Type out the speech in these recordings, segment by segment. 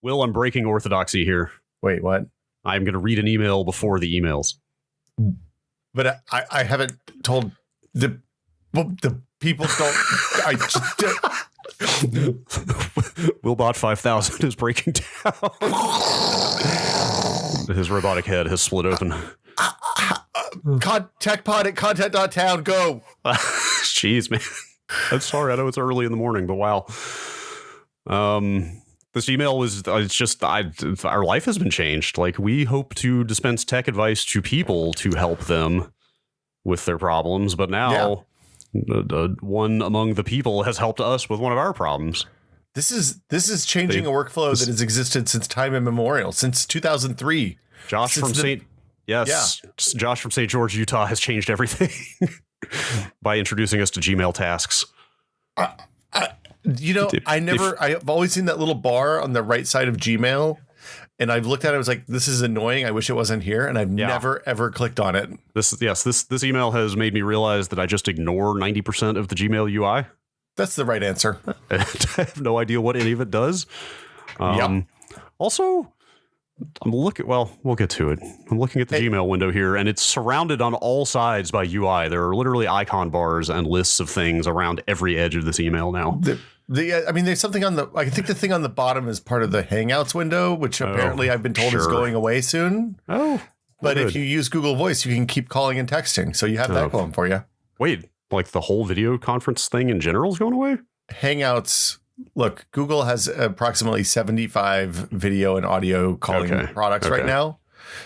Will, I'm breaking orthodoxy here. Wait, what? I'm going to read an email before the emails. But I haven't told the people don't. Willbot 5000 is breaking down. His robotic head has split open. TechPod at content.town, go. Jeez, man. I'm sorry. I know it's early in the morning, but wow. This email was, it's just, our life has been changed. Like, we hope to dispense tech advice to people to help them with their problems. But now one among the people has helped us with one of our problems. This is changing a workflow that has existed since time immemorial, since 2003. Josh from St. George, Utah has changed everything by introducing us to Gmail tasks. I've always seen that little bar on the right side of Gmail, and I've looked at it. I was like, this is annoying. I wish it wasn't here. And I've never, ever clicked on it. This email has made me realize that I just ignore 90% of the Gmail UI. That's the right answer. I have no idea what any of it does. Also, we'll get to it. I'm looking at the Gmail window here, and it's surrounded on all sides by UI. There are literally icon bars and lists of things around every edge of this email now. There's something on the, I think the thing on the bottom is part of the Hangouts window, which apparently I've been told is going away soon. Oh, but if you use Google Voice, you can keep calling and texting. So you have that going for you. Wait, like the whole video conference thing in general is going away? Hangouts. Look, Google has approximately 75 video and audio calling products right now.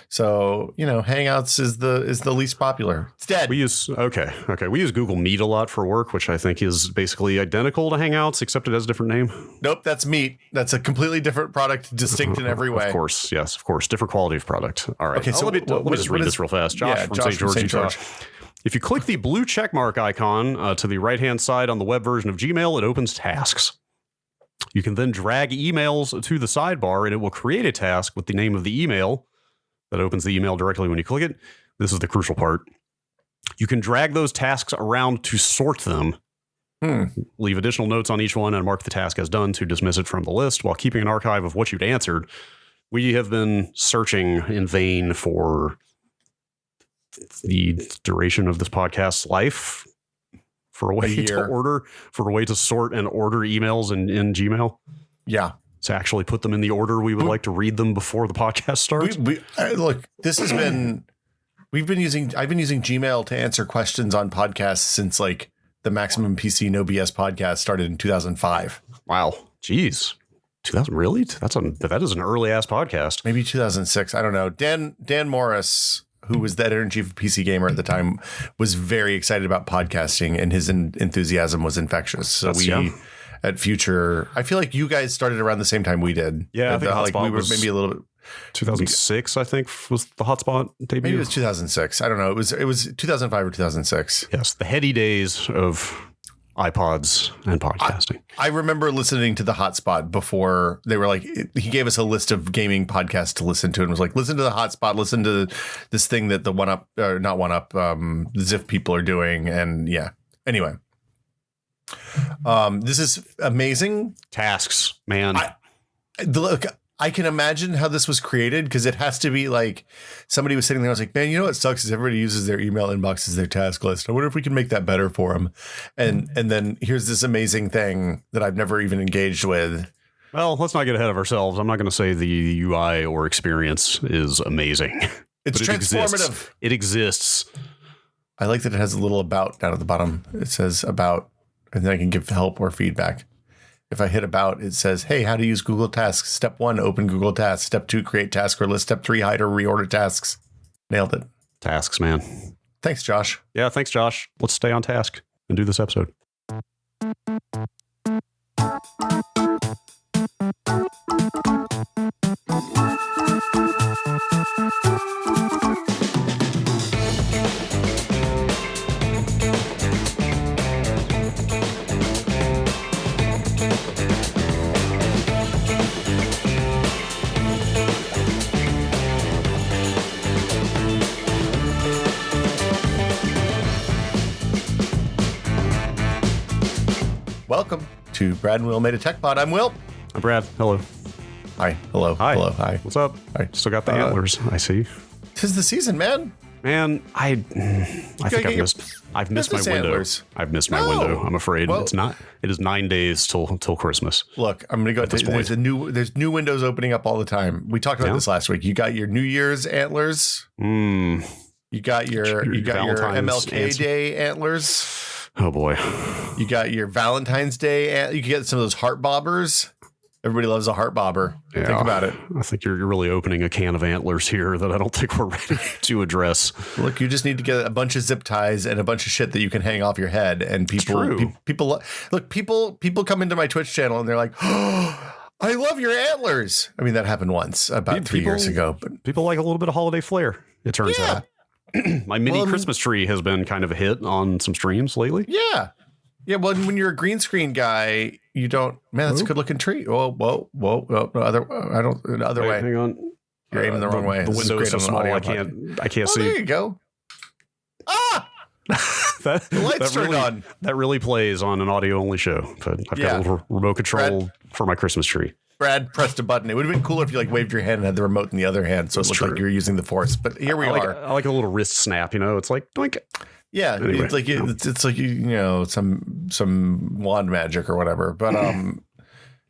So, Hangouts is the least popular. It's dead. We use Google Meet a lot for work, which I think is basically identical to Hangouts, except it has a different name. Nope, that's Meet. That's a completely different product, distinct in every way. Of course, yes, of course. Different quality of product. All right. Okay, so let me just read this real fast. Josh from St. George, Utah. If you click the blue checkmark icon to the right-hand side on the web version of Gmail, it opens tasks. You can then drag emails to the sidebar, and it will create a task with the name of the email that opens the email directly when you click it. This is the crucial part. You can drag those tasks around to sort them. Leave additional notes on each one and mark the task as done to dismiss it from the list while keeping an archive of what you'd answered. We have been searching in vain for the duration of this podcast's life for a way to sort and order emails in Gmail. Yeah. To actually put them in the order we would like to read them before the podcast starts. Look, this has been, I've been using Gmail to answer questions on podcasts since like the Maximum PC No BS podcast started in 2005. Wow. Jeez. 2000, really? That is an early ass podcast. Maybe 2006. I don't know. Dan Morris, who was the editor-in-chief of PC Gamer at the time, was very excited about podcasting, and his enthusiasm was infectious. So at Future, I feel like you guys started around the same time we did. Yeah, I think we were maybe a little bit. 2006, I think, was the Hotspot debut. Maybe it was 2006. I don't know. It was 2005 or 2006. Yes, the heady days of iPods and podcasting. I remember listening to the Hotspot before they were like, he gave us a list of gaming podcasts to listen to and was like, listen to the Hotspot, listen to this thing that the Ziff people are doing. And anyway, this is amazing. Tasks, man. Look, I can imagine how this was created, because it has to be like somebody was sitting there. I was like, man, you know what sucks is everybody uses their email inbox as their task list. I wonder if we can make that better for them. And then here's this amazing thing that I've never even engaged with. Well, let's not get ahead of ourselves. I'm not going to say the UI or experience is amazing. It's transformative. It exists. I like that it has a little about down at the bottom. It says about, and then I can give help or feedback. If I hit about, it says, hey, how to use Google Tasks. Step 1, open Google Tasks. Step 2, create task or list. Step 3, hide or reorder tasks. Nailed it. Tasks, man. Thanks, Josh. Yeah, thanks, Josh. Let's stay on task and do this episode. Welcome to Brad and Will Made a Tech Pod. I'm Will. I'm Brad. Hello. Hi. Hello. Hi. Hello. Hi. What's up? Hi. Still got the antlers. I see. 'Tis the season, man. Man, I think I've missed my window. Antlers. I've missed my window. I'm afraid Well, it is 9 days till Christmas. Look, I'm gonna go. There's new windows opening up all all the time. We talked about this last week. You got your New Year's antlers. You got your MLK Day antlers. Oh boy. You got your Valentine's Day. You can get some of those heart bobbers. Everybody loves a heart bobber. Yeah, think about it. I think you're really opening a can of antlers here that I don't think we're ready to address. Look, you just need to get a bunch of zip ties and a bunch of shit that you can hang off your head. And people come into my Twitch channel and they're like, "Oh, I love your antlers." I mean, that happened once about 3 years ago. But people like a little bit of holiday flair, it turns out. My mini Christmas tree has been kind of a hit on some streams lately. Yeah. Yeah, well, when you're a green screen guy, you don't. Man, that's a good looking tree. Whoa! No, other way. Hang on, you're aiming the wrong way. The window is so small, I can't see. There you go. Ah, the lights turned on. That really plays on an audio only show. But I've got a little remote control for my Christmas tree. Brad pressed a button. It would have been cooler if you waved your hand and had the remote in the other hand, so it looked like you were using the force. But here we are. I like a little wrist snap. It's like doink. Yeah, anyway, it's like some wand magic or whatever. But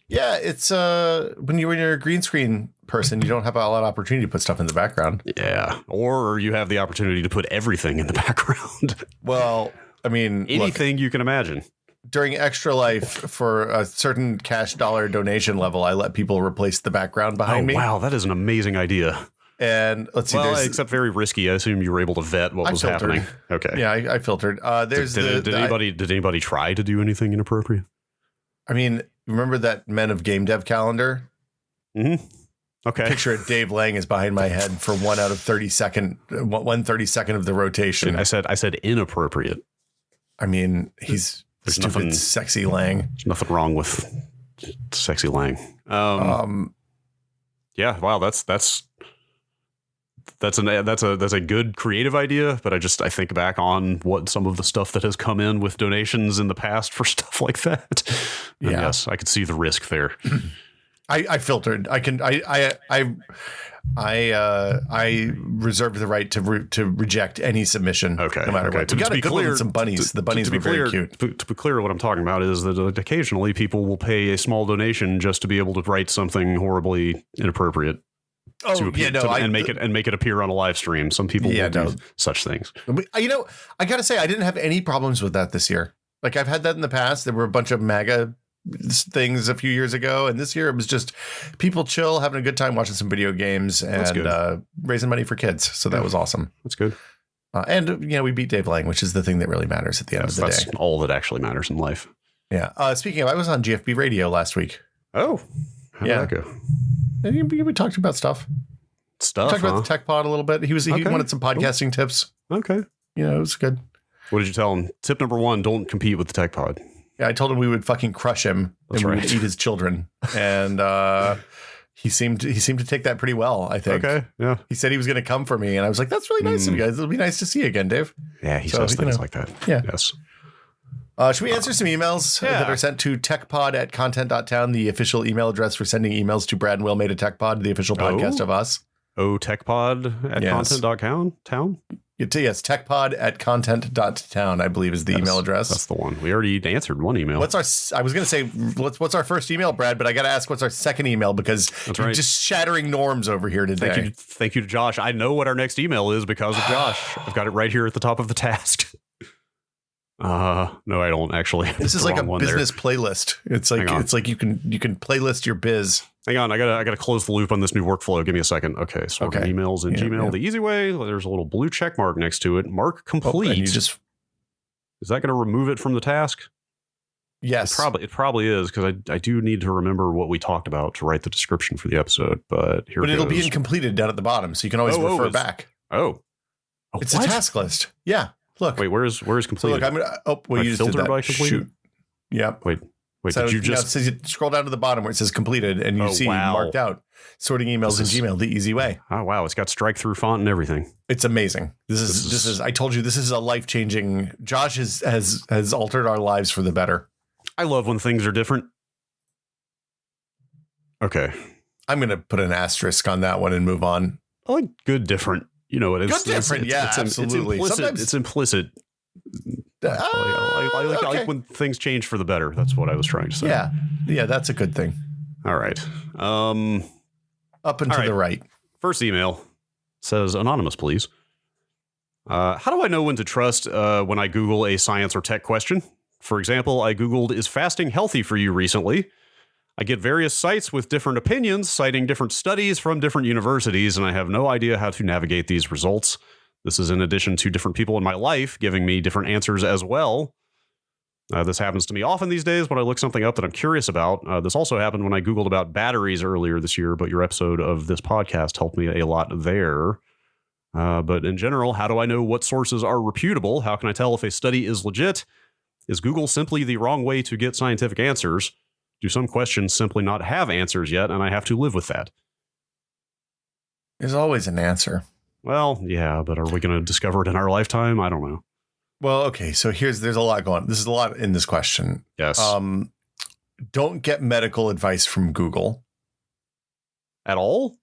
yeah, it's when you're a green screen person, you don't have a lot of opportunity to put stuff in the background. Yeah, or you have the opportunity to put everything in the background. Well, I mean, anything you can imagine. During Extra Life, for a certain cash dollar donation level, I let people replace the background behind me. Wow, that is an amazing idea. And let's see. Well, except very risky. I assume you were able to vet what was happening. Okay. Yeah, I filtered. Did anybody try to do anything inappropriate? I mean, remember that Men of Game Dev calendar? Mm-hmm. Okay. Picture it. Dave Lang is behind my head for 1 out of 1/32 of the rotation. I said inappropriate. I mean, he's stupid, sexy Lang. There's nothing wrong with sexy Lang. Yeah. Wow. That's a good creative idea, but I think back on what some of the stuff that has come in with donations in the past for stuff like that. Yeah. Yes, I could see the risk there. I filtered. I reserved the right to reject any submission. Okay, no matter what. To be clear, some bunnies. The bunnies were very cute. To be clear, what I'm talking about is that occasionally people will pay a small donation just to be able to write something horribly inappropriate. And make it appear on a live stream. Some people will do such things. I gotta say, I didn't have any problems with that this year. Like, I've had that in the past. There were a bunch of MAGA things a few years ago, and this year it was just people chill, having a good time watching some video games and raising money for kids. So that was awesome. That's good. And we beat Dave Lang, which is the thing that really matters at the end of the day. That's all that actually matters in life. Yeah. Speaking of, I was on GFB Radio last week. Oh, how did that go? And we talked about stuff. We talked about the Tech Pod a little bit. He wanted some podcasting tips. Okay. It was good. What did you tell him? Tip number 1, don't compete with the Tech Pod. Yeah, I told him we would fucking crush him. That's and we right. would eat his children. And he seemed to take that pretty well, I think. Okay. Yeah. He said he was going to come for me. And I was like, that's really nice of you guys. It'll be nice to see you again, Dave. Yeah, he says things like that. Yeah. Yes. Should we answer some emails that are sent to techpod@content.town, the official email address for sending emails to Brad and Will Made a Tech Pod, the official podcast of us? techpod@content.town? Yes, techpod@content.town, I believe, is the email address. That's the one. We already answered one email. I was going to say, what's our first email, Brad? But I got to ask, what's our second email? Because you're just shattering norms over here today. Thank you to Josh. I know what our next email is because of Josh. I've got it right here at the top of the task. No, I don't actually. This is like a business playlist. It's like you can playlist your biz. Hang on, I gotta close the loop on this new workflow. Give me a second. Okay, so emails in Gmail the easy way. There's a little blue check mark next to it. Mark complete. Is that going to remove it from the task? Yes, it probably is, because I do need to remember what we talked about to write the description for the episode. But it'll be incompleted down at the bottom, so you can always refer back. It's a task list. Yeah. Look. Wait, where's completed? So look, I'm gonna. You just filter did that. by completed. Shoot. Yep. Wait. So did you just scroll down to the bottom where it says completed, and you see marked out sorting emails in Gmail the easy way. Oh wow, it's got strike through font and everything. It's amazing. This is. I told you, this is a life changing. Josh has altered our lives for the better. I love when things are different. Okay. I'm going to put an asterisk on that one and move on. I like good different. You know, it's good different. Absolutely. It's implicit. I like when things change for the better. That's what I was trying to say. Yeah, that's a good thing. All right. Up and to the right. First email says, anonymous, please. How do I know when to trust when I Google a science or tech question? For example, I Googled, is fasting healthy for you recently? I get various sites with different opinions, citing different studies from different universities, and I have no idea how to navigate these results. This is in addition to different people in my life giving me different answers as well. This happens to me often these days when I look something up that I'm curious about. This also happened when I Googled about batteries earlier this year, but your episode of this podcast helped me a lot there. But in general, how do I know what sources are reputable? How can I tell if a study is legit? Is Google simply the wrong way to get scientific answers? Do some questions simply not have answers yet, and I have to live with that? There's always an answer. Well, yeah, but are we going to discover it in our lifetime? I don't know. Well, okay, so there's a lot going on. This is a lot in this question. Yes. Don't get medical advice from Google. At all?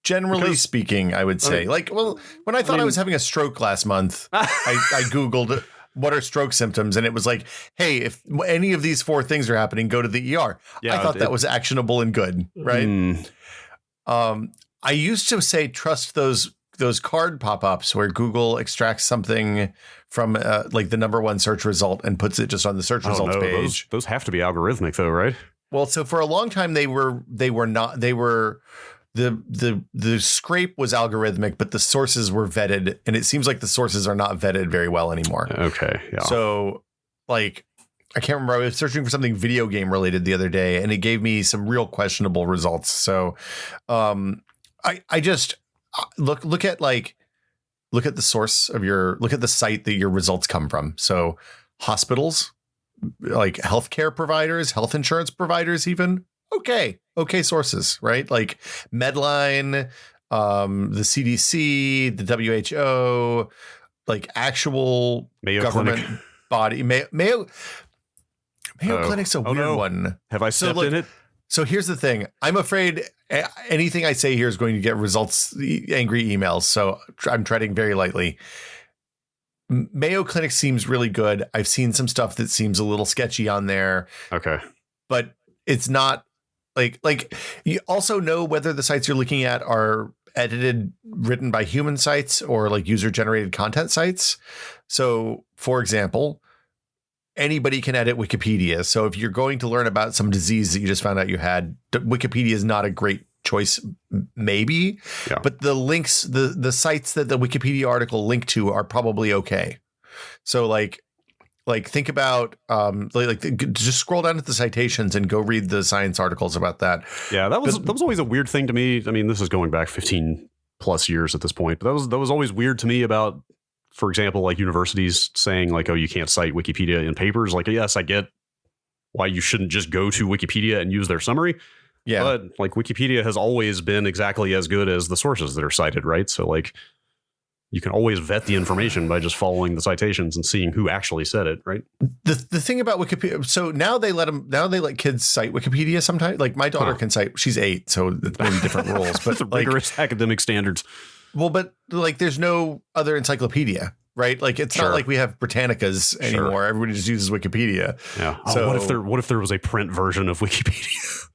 Generally speaking, I would say. When I thought I was having a stroke last month, I Googled what are stroke symptoms, and it was like, hey, if any of these 4 things are happening, go to the ER. Yeah, I thought that was actionable and good, right? I used to say trust those card pop-ups where Google extracts something from like the number 1 search result and puts it just on the search results page. Those have to be algorithmic though, right? Well, so for a long time the scrape was algorithmic, but the sources were vetted, and it seems like the sources are not vetted very well anymore. Okay. Yeah. So like, I can't remember. I was searching for something video game related the other day, and it gave me some real questionable results. So I just look at the source of look at the site that your results come from. So hospitals, like healthcare providers, health insurance providers, even. Okay sources, right? Like Medline, the CDC, the WHO, like actual Mayo government Clinic. Body. Mayo Clinic's a weird one. Have I stepped in it? So here's the thing. I'm afraid anything I say here is going to get angry emails. So I'm treading very lightly. Mayo Clinic seems really good. I've seen some stuff that seems a little sketchy on there. Okay. But it's not like you also know whether the sites you're looking at are written by human sites or like user generated content sites. So for example, anybody can edit Wikipedia. So if you're going to learn about some disease that you just found out you had, Wikipedia is not a great choice, maybe. Yeah. But the links, the sites that the Wikipedia article linked to are probably okay. So like think about just scroll down to the citations and go read the science articles about that. Yeah, that was always a weird thing to me. I mean, this is going back 15 plus years at this point, but that was always weird to me about, for example, like universities saying like, oh, you can't cite Wikipedia in papers. Like, yes, I get why you shouldn't just go to Wikipedia and use their summary. Yeah. But like Wikipedia has always been exactly as good as the sources that are cited, right? So like you can always vet the information by just following the citations and seeing who actually said it, right? The thing about Wikipedia, so now they let kids cite Wikipedia sometimes. Like my daughter can cite, she's 8, so it's maybe different rules, but rigorous academic standards. Well, but like there's no other encyclopedia, right? Like it's not like we have Britannicas anymore. Sure. Everybody just uses Wikipedia. Yeah. So what if there was a print version of Wikipedia?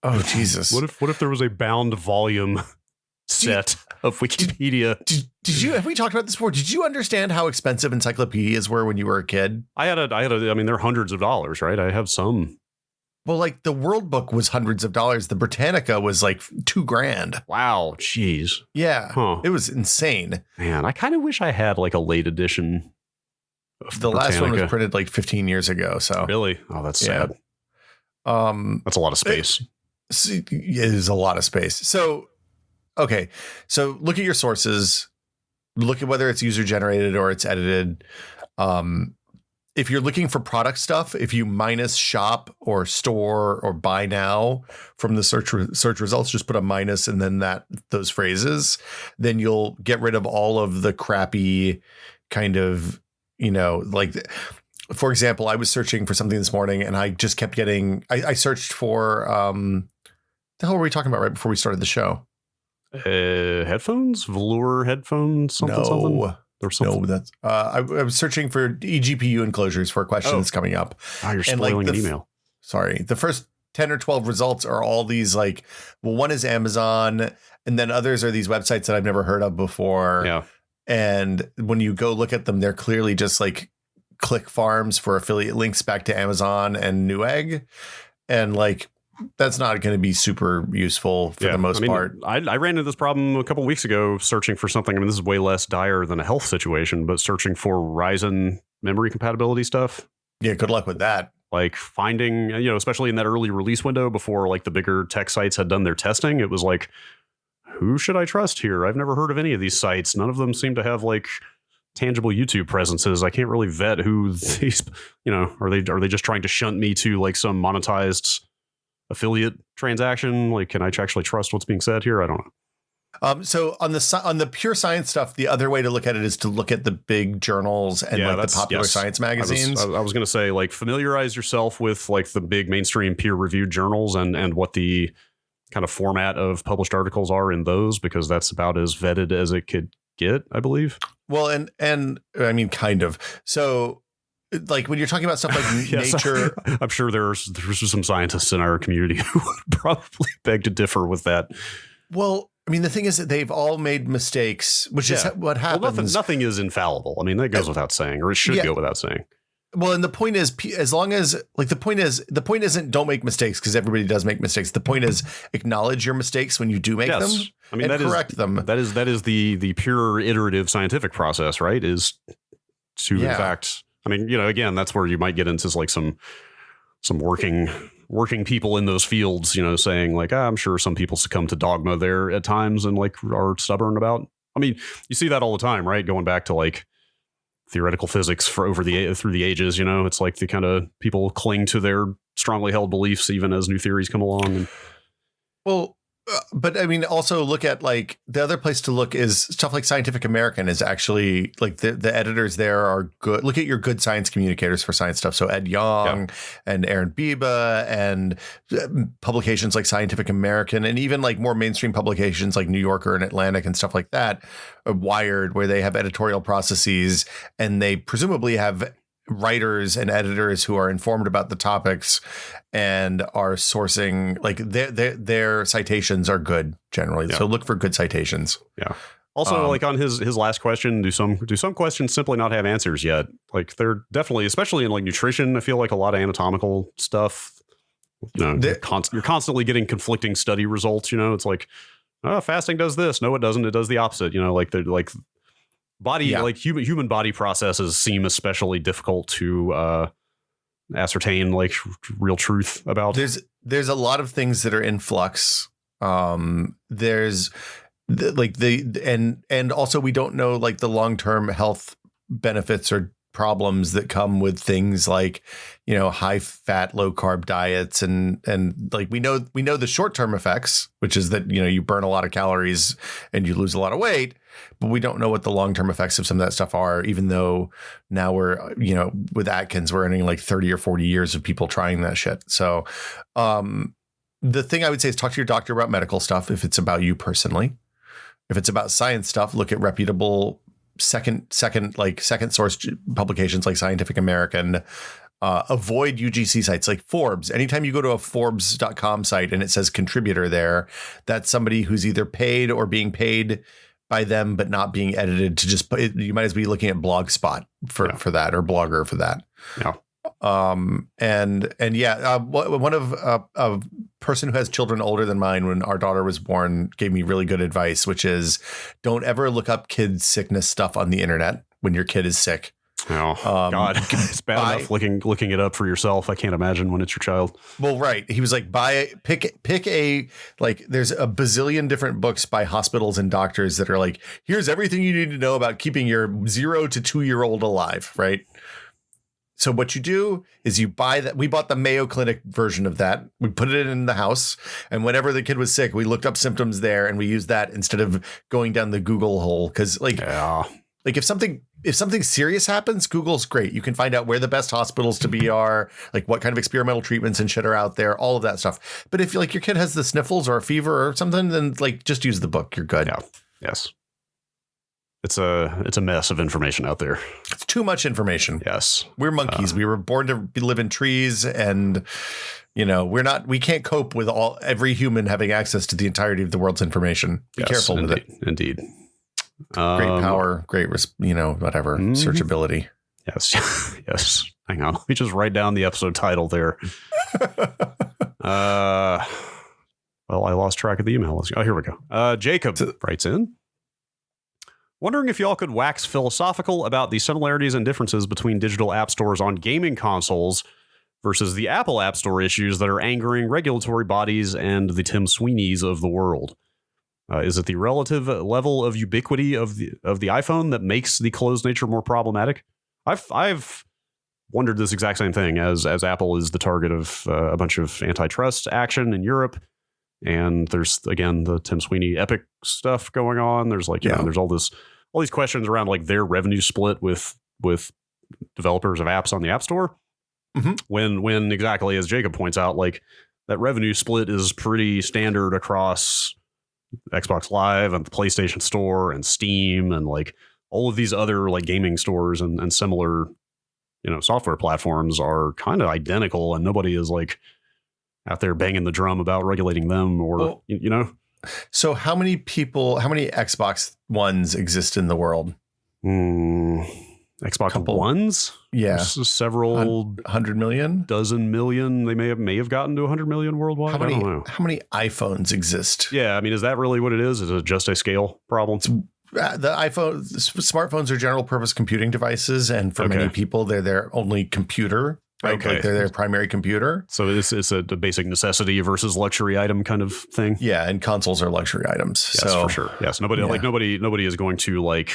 Oh Jesus! What if there was a bound volume set of Wikipedia? Have we talked about this before? Did you understand how expensive encyclopedias were when you were a kid? I mean, they're hundreds of dollars, right? I have some. Well, like the World Book was hundreds of dollars. The Britannica was like $2,000. Wow. Jeez. Yeah. Huh. It was insane. Man, I kind of wish I had like a late edition of the Britannica. Last one was printed like 15 years ago. So really? Oh, that's sad. That's a lot of space. It is a lot of space. So, okay. So look at your sources, look at whether it's user generated or it's edited. If you're looking for product stuff, if you minus shop or store or buy now from the search results, just put a minus and then those phrases, then you'll get rid of all of the crappy kind of, like, for example, I was searching for something this morning and I just kept getting, I searched for, the hell were we talking about right before we started the show? Headphones, velour headphones, something. No, that's I was searching for eGPU enclosures for a question that's coming up. Oh, you're spoiling an email. Sorry, the first 10 or 12 results are all these like, well, one is Amazon, and then others are these websites that I've never heard of before. Yeah. And when you go look at them, they're clearly just like click farms for affiliate links back to Amazon and Newegg. And like, that's not going to be super useful for the most part. I ran into this problem a couple of weeks ago searching for something. I mean, this is way less dire than a health situation, but searching for Ryzen memory compatibility stuff. Yeah, good luck with that. Like finding, especially in that early release window before like the bigger tech sites had done their testing, it was like, who should I trust here? I've never heard of any of these sites. None of them seem to have like tangible YouTube presences. I can't really vet who these, are they just trying to shunt me to like some monetized affiliate transaction? Like, can I actually trust what's being said here? I don't know. So on the pure science stuff, the other way to look at it is to look at the big journals and like the popular science magazines. I was going to say, like, familiarize yourself with like the big mainstream peer reviewed journals and what the kind of format of published articles are in those, because that's about as vetted as it could get, I believe. Well, and I mean, kind of. So like when you're talking about stuff like nature, I'm sure there's some scientists in our community who would probably beg to differ with that. Well, I mean, the thing is that they've all made mistakes, which is what happens. Well, nothing is infallible. I mean, that goes without saying, or it should go without saying. Well, and the point is, as long as like the point isn't don't make mistakes, because everybody does make mistakes. The point is acknowledge your mistakes when you do make them. I mean, correct them. That is the pure iterative scientific process, right? Is to in fact, I mean, again, that's where you might get into like some working people in those fields, saying like, I'm sure some people succumb to dogma there at times and like are stubborn about. I mean, you see that all the time, right? Going back to like theoretical physics through the ages, it's like the kind of people cling to their strongly held beliefs even as new theories come along. Well, but I mean, also look at like the other place to look is stuff like Scientific American is actually like the editors there are good. Look at your good science communicators for science stuff. So Ed Yong and Aaron Biba and publications like Scientific American and even like more mainstream publications like New Yorker and Atlantic and stuff like that are Wired, where they have editorial processes and they presumably have writers and editors who are informed about the topics and are sourcing like their citations are good generally. So look for good citations. Yeah. Also, like on his last question, do some questions simply not have answers yet? Like they're definitely, especially in like nutrition, I feel like a lot of anatomical stuff, you're constantly getting conflicting study results. It's like, fasting does this. No, it doesn't. It does the opposite. Like they're like body, like human body processes seem especially difficult to ascertain like real truth about. There's a lot of things that are in flux. There's and also we don't know like the long-term health benefits or problems that come with things like, high fat, low carb diets. And like, we know the short-term effects, which is that, you burn a lot of calories and you lose a lot of weight, but we don't know what the long-term effects of some of that stuff are, even though now we're, with Atkins, we're ending like 30 or 40 years of people trying that shit. So, the thing I would say is talk to your doctor about medical stuff. If it's about you personally, if it's about science stuff, look at reputable second source publications like Scientific American. Avoid UGC sites like Forbes. Anytime you go to a Forbes.com site and it says contributor there, that's somebody who's either paid or being paid by them, but not being edited to just put. You might as well be looking at Blogspot for that, or Blogger for that. Yeah. One of a person who has children older than mine, when our daughter was born, gave me really good advice, which is don't ever look up kids' sickness stuff on the internet when your kid is sick. Oh God, it's bad enough looking it up for yourself. I can't imagine when it's your child. Well, right. He was like, pick a, like, there's a bazillion different books by hospitals and doctors that are like, here's everything you need to know about keeping your 0 to 2-year-old alive. Right. So what you do is you buy that. We bought the Mayo Clinic version of that. We put it in the house. And whenever the kid was sick, we looked up symptoms there and we used that instead of going down the Google hole. Cause like if something if something serious happens, Google's great. You can find out where the best hospitals to be are, like what kind of experimental treatments and shit are out there, all of that stuff. But if like your kid has the sniffles or a fever or something, then like just use the book. You're good. Yeah. Yes. It's a mess of information out there. It's too much information. Yes. We're monkeys. We were born to live in trees, and we can't cope with every human having access to the entirety of the world's information. Be careful with it. Indeed. Great power, great, whatever, searchability. Yes. Yes. Hang on. Let me just write down the episode title there. Well, I lost track of the email. Oh, here we go. Jacob writes in. Wondering if y'all could wax philosophical about the similarities and differences between digital app stores on gaming consoles versus the Apple App Store issues that are angering regulatory bodies and the Tim Sweeneys of the world. Is it the relative level of ubiquity of the iPhone that makes the closed nature more problematic? I've wondered this exact same thing as Apple is the target of a bunch of antitrust action in Europe. And there's, again, the Tim Sweeney Epic stuff going on. There's there's all these questions around like their revenue split with developers of apps on the App Store. Mm-hmm. When exactly, as Jacob points out, like that revenue split is pretty standard across Xbox Live and the PlayStation Store and Steam and like all of these other like gaming stores and similar, software platforms are kind of identical, and nobody is like out there banging the drum about regulating them or. So how many Xbox Ones exist in the world? Xbox Ones? Yeah. Several 100 million? Dozen million. They may have gotten to 100 million worldwide. I don't know. How many iPhones exist? Yeah. I mean, is that really what it is? Is it just a scale problem? Smartphones are general purpose computing devices. And for many people, they're their only computer. Right? Okay. Like they're their primary computer. So it's a basic necessity versus luxury item kind of thing. Yeah. And consoles are luxury items. Yes, for sure. Yes. Nobody is going to like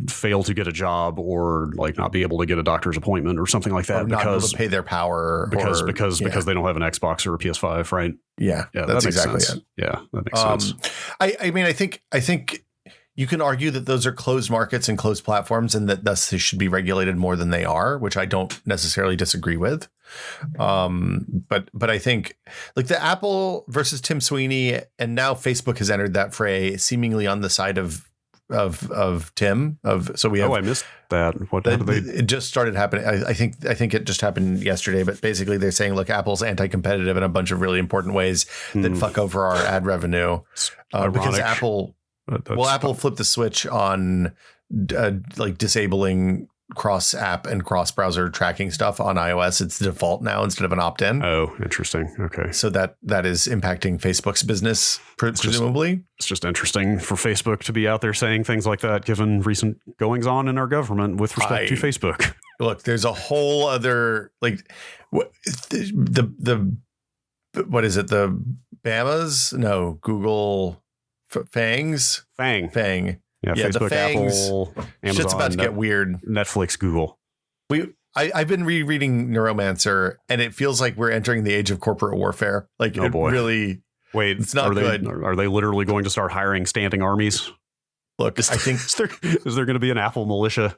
fail to get a job or like not be able to get a doctor's appointment or something like that or not able to pay their power because they don't have an Xbox or a PS5, right? Yeah, that's exactly it. Yeah, that makes sense. I mean, I think you can argue that those are closed markets and closed platforms, and that thus they should be regulated more than they are, which I don't necessarily disagree with. But I think like the Apple versus Tim Sweeney, and now Facebook has entered that fray, seemingly on the side of Tim. So we have. Oh, I missed that. It just started happening. I think it just happened yesterday. But basically, they're saying, look, Apple's anti-competitive in a bunch of really important ways that fuck over our ad revenue because Apple. Apple flipped the switch on like disabling cross-app and cross-browser tracking stuff on iOS. It's the default now instead of an opt-in. Oh, interesting. Okay. So that is impacting Facebook's business, presumably. It's just interesting for Facebook to be out there saying things like that, given recent goings on in our government with respect to Facebook. Look, there's a whole other like the what is it? The Bamas? No, Google Fangs. Fang. Yeah, Facebook, the Fangs, Apple, Amazon. Shit's about to get weird. Netflix, Google. I've been rereading Neuromancer, and it feels like we're entering the age of corporate warfare. Like, really. Wait, it's not good. Are they literally going to start hiring standing armies? Look, I think is there going to be an Apple militia?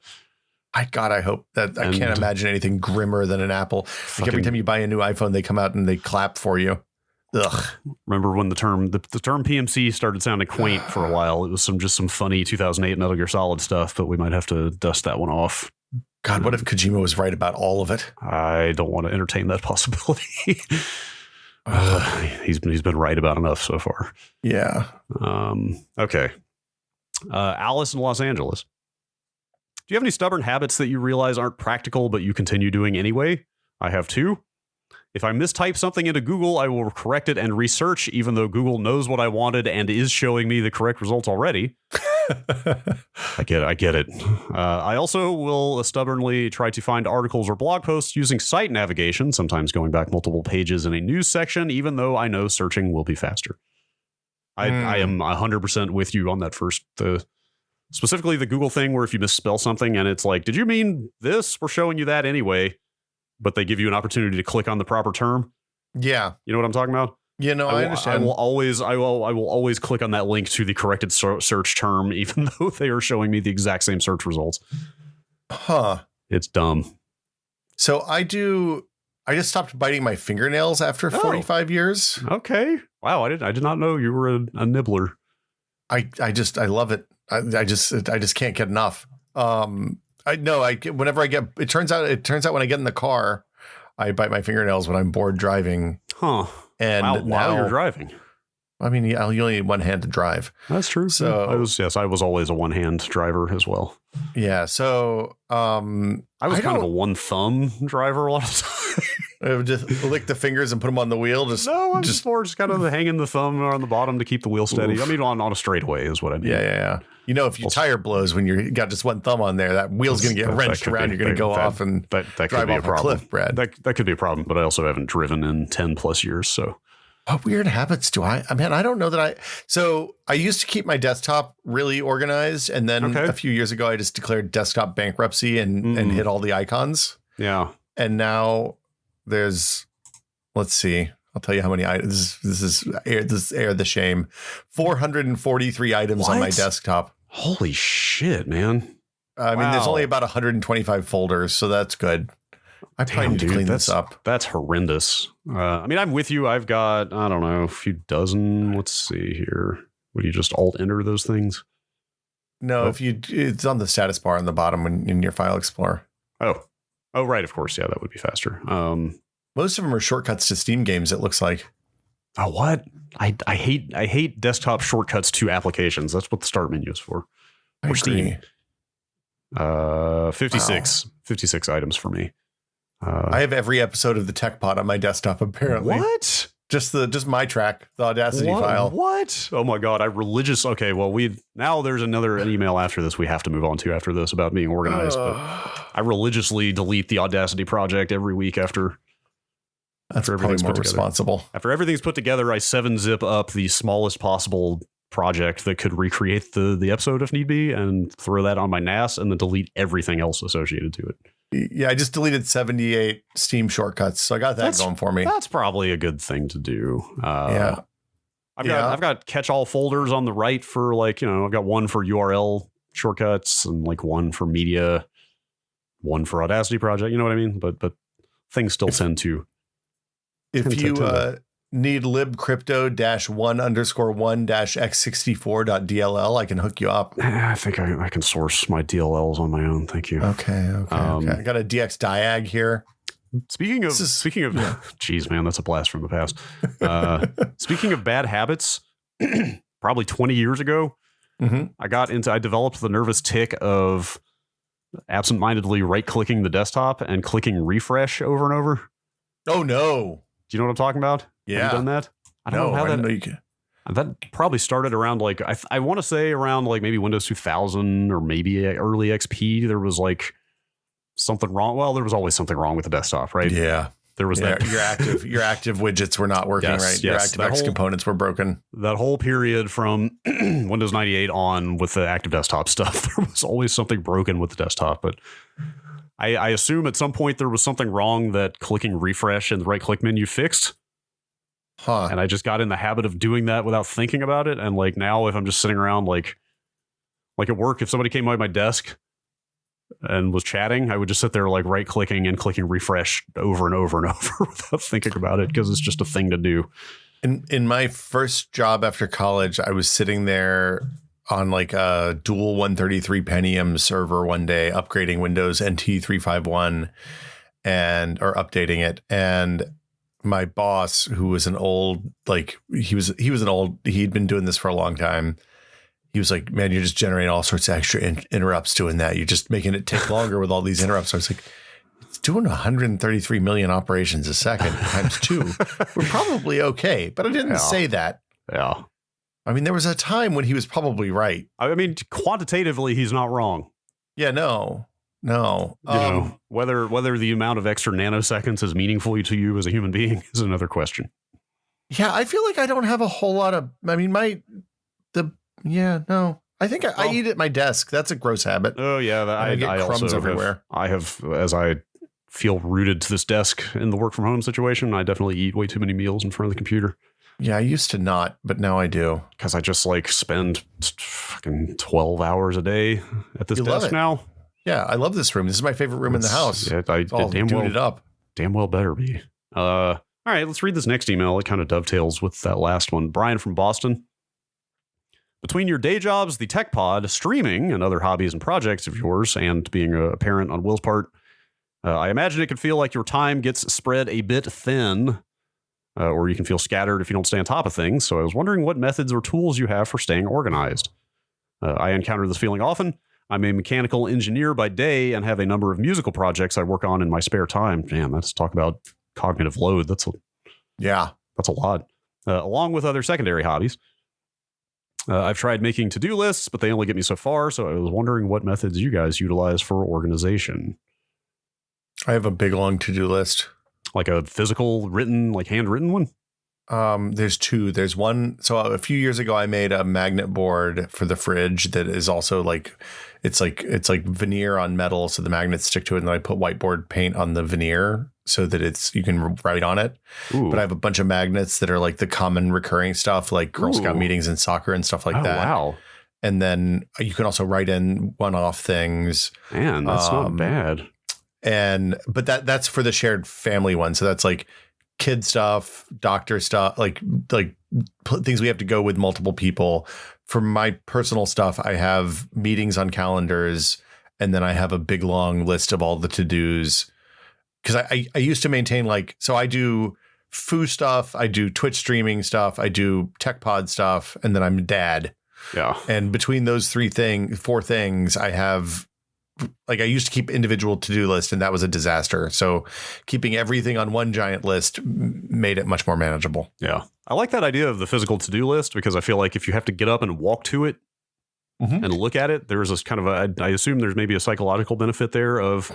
I hope that. I can't imagine anything grimmer than an Apple. Like every time you buy a new iPhone, they come out and they clap for you. Ugh. Remember when the term PMC started sounding quaint for a while? It was some funny 2008 Metal Gear Solid stuff, but we might have to dust that one off. God, what if Kojima was right about all of it? I don't want to entertain that possibility. He's been right about enough so far. Yeah. Okay. Alice in Los Angeles. Do you have any stubborn habits that you realize aren't practical, but you continue doing anyway? I have two. If I mistype something into Google, I will correct it and research, even though Google knows what I wanted and is showing me the correct results already. I get it. I also will stubbornly try to find articles or blog posts using site navigation, sometimes going back multiple pages in a news section, even though I know searching will be faster. I am 100% with you on that first. Specifically the Google thing where if you misspell something and it's like, did you mean this? We're showing you that anyway. But they give you an opportunity to click on the proper term. Yeah. You know what I'm talking about? I understand. I will always click on that link to the corrected search term, even though they are showing me the exact same search results. Huh. It's dumb. So I just stopped biting my fingernails after 45 years. Okay. Wow. I did not know you were a nibbler. I love it. I just can't get enough. Whenever I get, it turns out when I get in the car, I bite my fingernails when I'm bored driving. Huh. And while you're driving. I mean, you only need one hand to drive. That's true. So I was always a one hand driver as well. Yeah. So I was kind of a one thumb driver a lot of the time. I would just lick the fingers and put them on the wheel. I'm just kind of hanging the thumb on the bottom to keep the wheel steady. Oof. I mean, on a straightaway is what I mean. Yeah. If your tire blows when you got just one thumb on there, that wheel's going to get wrenched around. You're going to go off and that drive off a cliff, Brad. That could be a problem, but I also haven't driven in 10 plus years. So what weird habits do I mean, I don't know that so I used to keep my desktop really organized. And then a few years ago, I just declared desktop bankruptcy and hit all the icons. Yeah. And now let's see. I'll tell you how many items. This is the shame. 443 items on my desktop. Holy shit, man. I mean, there's only about 125 folders, so that's good. I probably need to clean this up. That's horrendous. I mean, I'm with you. I've got, I don't know, a few dozen. Let's see here. Would you just alt enter those things? No, it's on the status bar on the bottom in your file explorer. Oh, right. Of course. Yeah, that would be faster. Most of them are shortcuts to Steam games, it looks like. Oh, what? I hate desktop shortcuts to applications. That's what the start menu is for. I agree. Steam. 56 items for me. I have every episode of the Tech Pod on my desktop, apparently. What? Just my track, the Audacity file. What? Oh my God. Okay, well, now there's an email after this we have to move on to after this about being organized. But I religiously delete the Audacity project every week after everything's more responsible. After everything's put together, I 7-zip up the smallest possible project that could recreate the episode if need be and throw that on my NAS and then delete everything else associated to it. Yeah, I just deleted 78 Steam shortcuts, so I got that going for me. That's probably a good thing to do. I've got catch-all folders on the right for I've got one for URL shortcuts and one for media, one for Audacity project. You know what I mean? But things still tend to. If you need libcrypto-1_1-x64.dll, I can hook you up. I think I can source my DLLs on my own. Thank you. Okay. I got a DX diag here. Speaking of, geez, man, that's a blast from the past. Speaking of bad habits, probably 20 years ago, I developed the nervous tick of absentmindedly right-clicking the desktop and clicking refresh over and over. Oh, no. Do you know what I'm talking about? Yeah. Have you done that? I don't know how that probably started around I want to say around maybe Windows 2000 or maybe early XP. There was something wrong. Well, there was always something wrong with the desktop, right? Yeah. There was that. Your active widgets were not working right. Your ActiveX components were broken. That whole period from Windows 98 on with the active desktop stuff, there was always something broken with the desktop. But I assume at some point there was something wrong that clicking refresh in the right click menu fixed. Huh. And I just got in the habit of doing that without thinking about it. And now if I'm just sitting around like at work, if somebody came by my desk and was chatting, I would just sit there right clicking and clicking refresh over and over and over without thinking about it because it's just a thing to do. In my first job after college, I was sitting there on a dual 133 Pentium server one day, upgrading Windows NT 351 or updating it. And my boss, who was an old, he'd been doing this for a long time. He was like, man, you're just generating all sorts of extra interrupts doing that. You're just making it take longer with all these interrupts. So I was like, it's doing 133 million operations a second times 2. We're probably okay. But I didn't say that. Yeah. I mean, there was a time when he was probably right. I mean, quantitatively, he's not wrong. Yeah, no. Whether the amount of extra nanoseconds is meaningful to you as a human being is another question. Yeah, I feel like I don't have a whole lot of. I mean, I think I eat at my desk. That's a gross habit. Oh yeah, I get crumbs everywhere. I have, as I feel rooted to this desk in the work from home situation, I definitely eat way too many meals in front of the computer. Yeah, I used to not, but now I do. Because I just like spend fucking 12 hours a day at this desk now. Yeah, I love this room. This is my favorite room in the house. Yeah, it's all duted up. Damn well better be. All right, let's read this next email. It kind of dovetails with that last one. Brian from Boston. Between your day jobs, the tech pod, streaming, and other hobbies and projects of yours, and being a parent on Will's part, I imagine it could feel like your time gets spread a bit thin, or you can feel scattered if you don't stay on top of things. So I was wondering what methods or tools you have for staying organized. I encounter this feeling often. I'm a mechanical engineer by day and have a number of musical projects I work on in my spare time. Damn, let's talk about cognitive load. That's a lot. Along with other secondary hobbies. I've tried making to-do lists, but they only get me so far. So I was wondering what methods you guys utilize for organization. I have a big, long to-do list. Like a physical, written, like handwritten one? There's two. There's one. So a few years ago, I made a magnet board for the fridge that is also like it's like veneer on metal, so the magnets stick to it, and then I put whiteboard paint on the veneer so that you can write on it. Ooh. But I have a bunch of magnets that are like the common recurring stuff, like Girl Scout meetings and soccer and stuff like that. Wow. And then you can also write in one-off things. Man, that's not bad. But that's for the shared family one. So that's like kid stuff, doctor stuff, like things we have to go with multiple people. For my personal stuff, I have meetings on calendars, and then I have a big long list of all the to-dos. Because I used to maintain so I do Foo stuff, I do Twitch streaming stuff, I do Tech Pod stuff, and then I'm dad. Yeah. And between those four things, I have I used to keep individual to-do lists, and that was a disaster. So keeping everything on one giant list made it much more manageable. Yeah. I like that idea of the physical to-do list, because I feel like if you have to get up and walk to it and look at it, there's this kind of I assume there's maybe a psychological benefit there of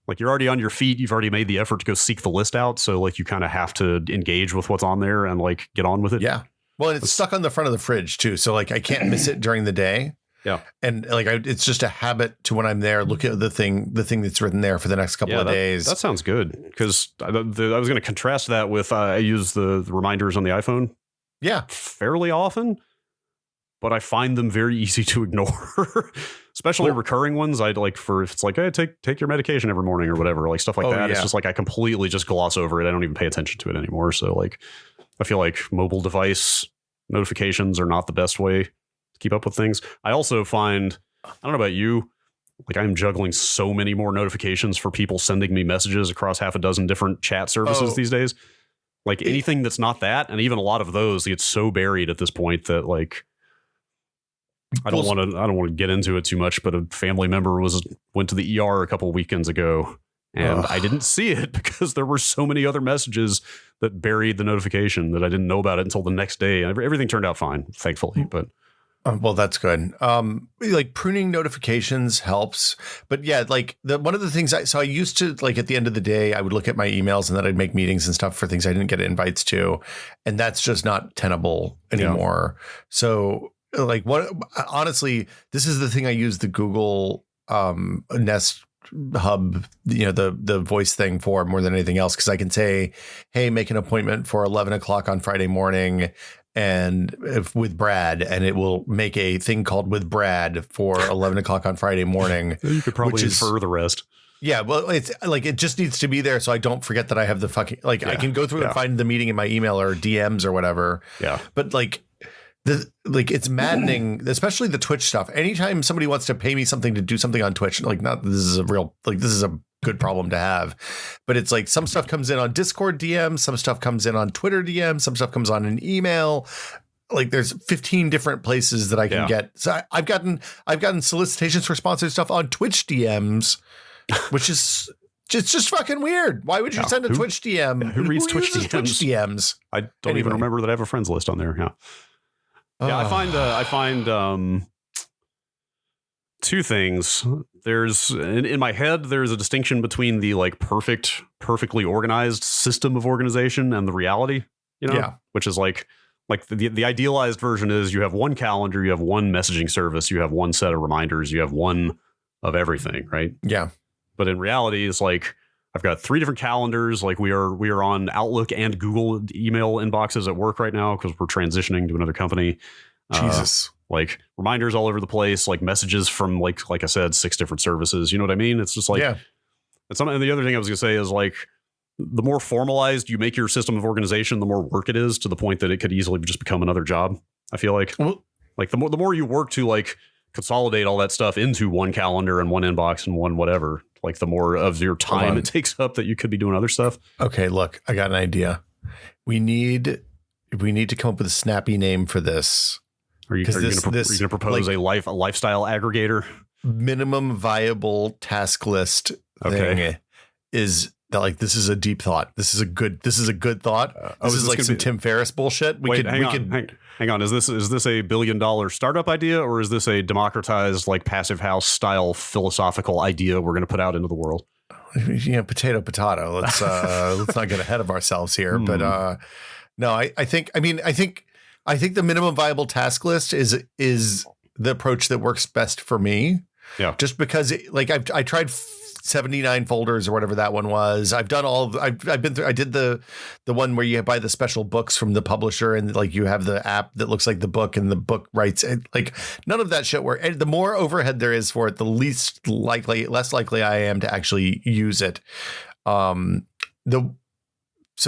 like you're already on your feet. You've already made the effort to go seek the list out. So like you kind of have to engage with what's on there and like get on with it. Yeah. Well, and it's stuck on the front of the fridge too. So like I can't miss it during the day. Yeah. And it's just a habit to when I'm there, look at the thing that's written there for the next couple of days. That sounds good. Because I was going to contrast that with I use the reminders on the iPhone. Yeah. Fairly often. But I find them very easy to ignore, especially recurring ones. I'd like if it's like, hey, take your medication every morning or whatever, like stuff like that. Yeah. It's just like I completely just gloss over it. I don't even pay attention to it anymore. So like I feel like mobile device notifications are not the best way to keep up with things. I also find, I don't know about you, like I'm juggling so many more notifications for people sending me messages across half a dozen different chat services these days. Like anything that's not that, and even a lot of those get so buried at this point that like I don't want to get into it too much, but a family member went to the ER a couple of weekends ago, and I didn't see it because there were so many other messages that buried the notification that I didn't know about it until the next day. And everything turned out fine, thankfully. But well, that's good. Like pruning notifications helps, but yeah, like one of the things I used to like at the end of the day, I would look at my emails and then I'd make meetings and stuff for things I didn't get invites to, and that's just not tenable anymore. Yeah. So like honestly, this is the thing I use the Google Nest Hub, the voice thing for more than anything else. Cause I can say, hey, make an appointment for 11 o'clock on Friday morning and with Brad, and it will make a thing called with Brad for 11 o'clock on Friday morning. You could probably infer the rest. Yeah, well, it's like it just needs to be there so I don't forget that I have the fucking I can go through and find the meeting in my email or DMs or whatever. Yeah. But it's maddening, especially the Twitch stuff. Anytime somebody wants to pay me something to do something on Twitch, like not this is a good problem to have, but it's like some stuff comes in on Discord DMs, some stuff comes in on Twitter DMs, some stuff comes on an email. Like there's 15 different places that I can get. So I've gotten solicitations for sponsored stuff on Twitch DMs, which is just fucking weird. Why would you send a Twitch DM? Who reads Twitch DMs? I don't even remember that I have a friends list on there. Yeah. Yeah, I find two things. There's in my head, there's a distinction between the like perfectly organized system of organization and the reality, which is like the idealized version is you have one calendar, you have one messaging service, you have one set of reminders, you have one of everything, right? Yeah. But in reality, it's like I've got 3 different calendars. Like we are on Outlook and Google email inboxes at work right now because we're transitioning to another company. Jesus. Like reminders all over the place, like messages from like I said, 6 different services. You know what I mean? It's just like, yeah. And the other thing I was gonna say is like, the more formalized you make your system of organization, the more work it is, to the point that it could easily just become another job. I feel like, like the more you work to like consolidate all that stuff into one calendar and one inbox and one whatever, like the more of your time it takes up that you could be doing other stuff. Okay, look, I got an idea. We need to come up with a snappy name for this. Are you going to propose a lifestyle aggregator? Minimum viable task list thing is that, like, this is a deep thought. This is a good thought. This is like some Tim Ferriss bullshit. Hang on. Is this a $1 billion startup idea, or is this a democratized, like, passive house style philosophical idea we're going to put out into the world? Potato. Let's not get ahead of ourselves here. But no, I think the minimum viable task list is the approach that works best for me. Yeah. Just because I tried 79 folders or whatever that one was. I've done I've been through. I did the one where you buy the special books from the publisher and like you have the app that looks like the book and the book writes like none of that shit work. And the more overhead there is for it, the less likely I am to actually use it. So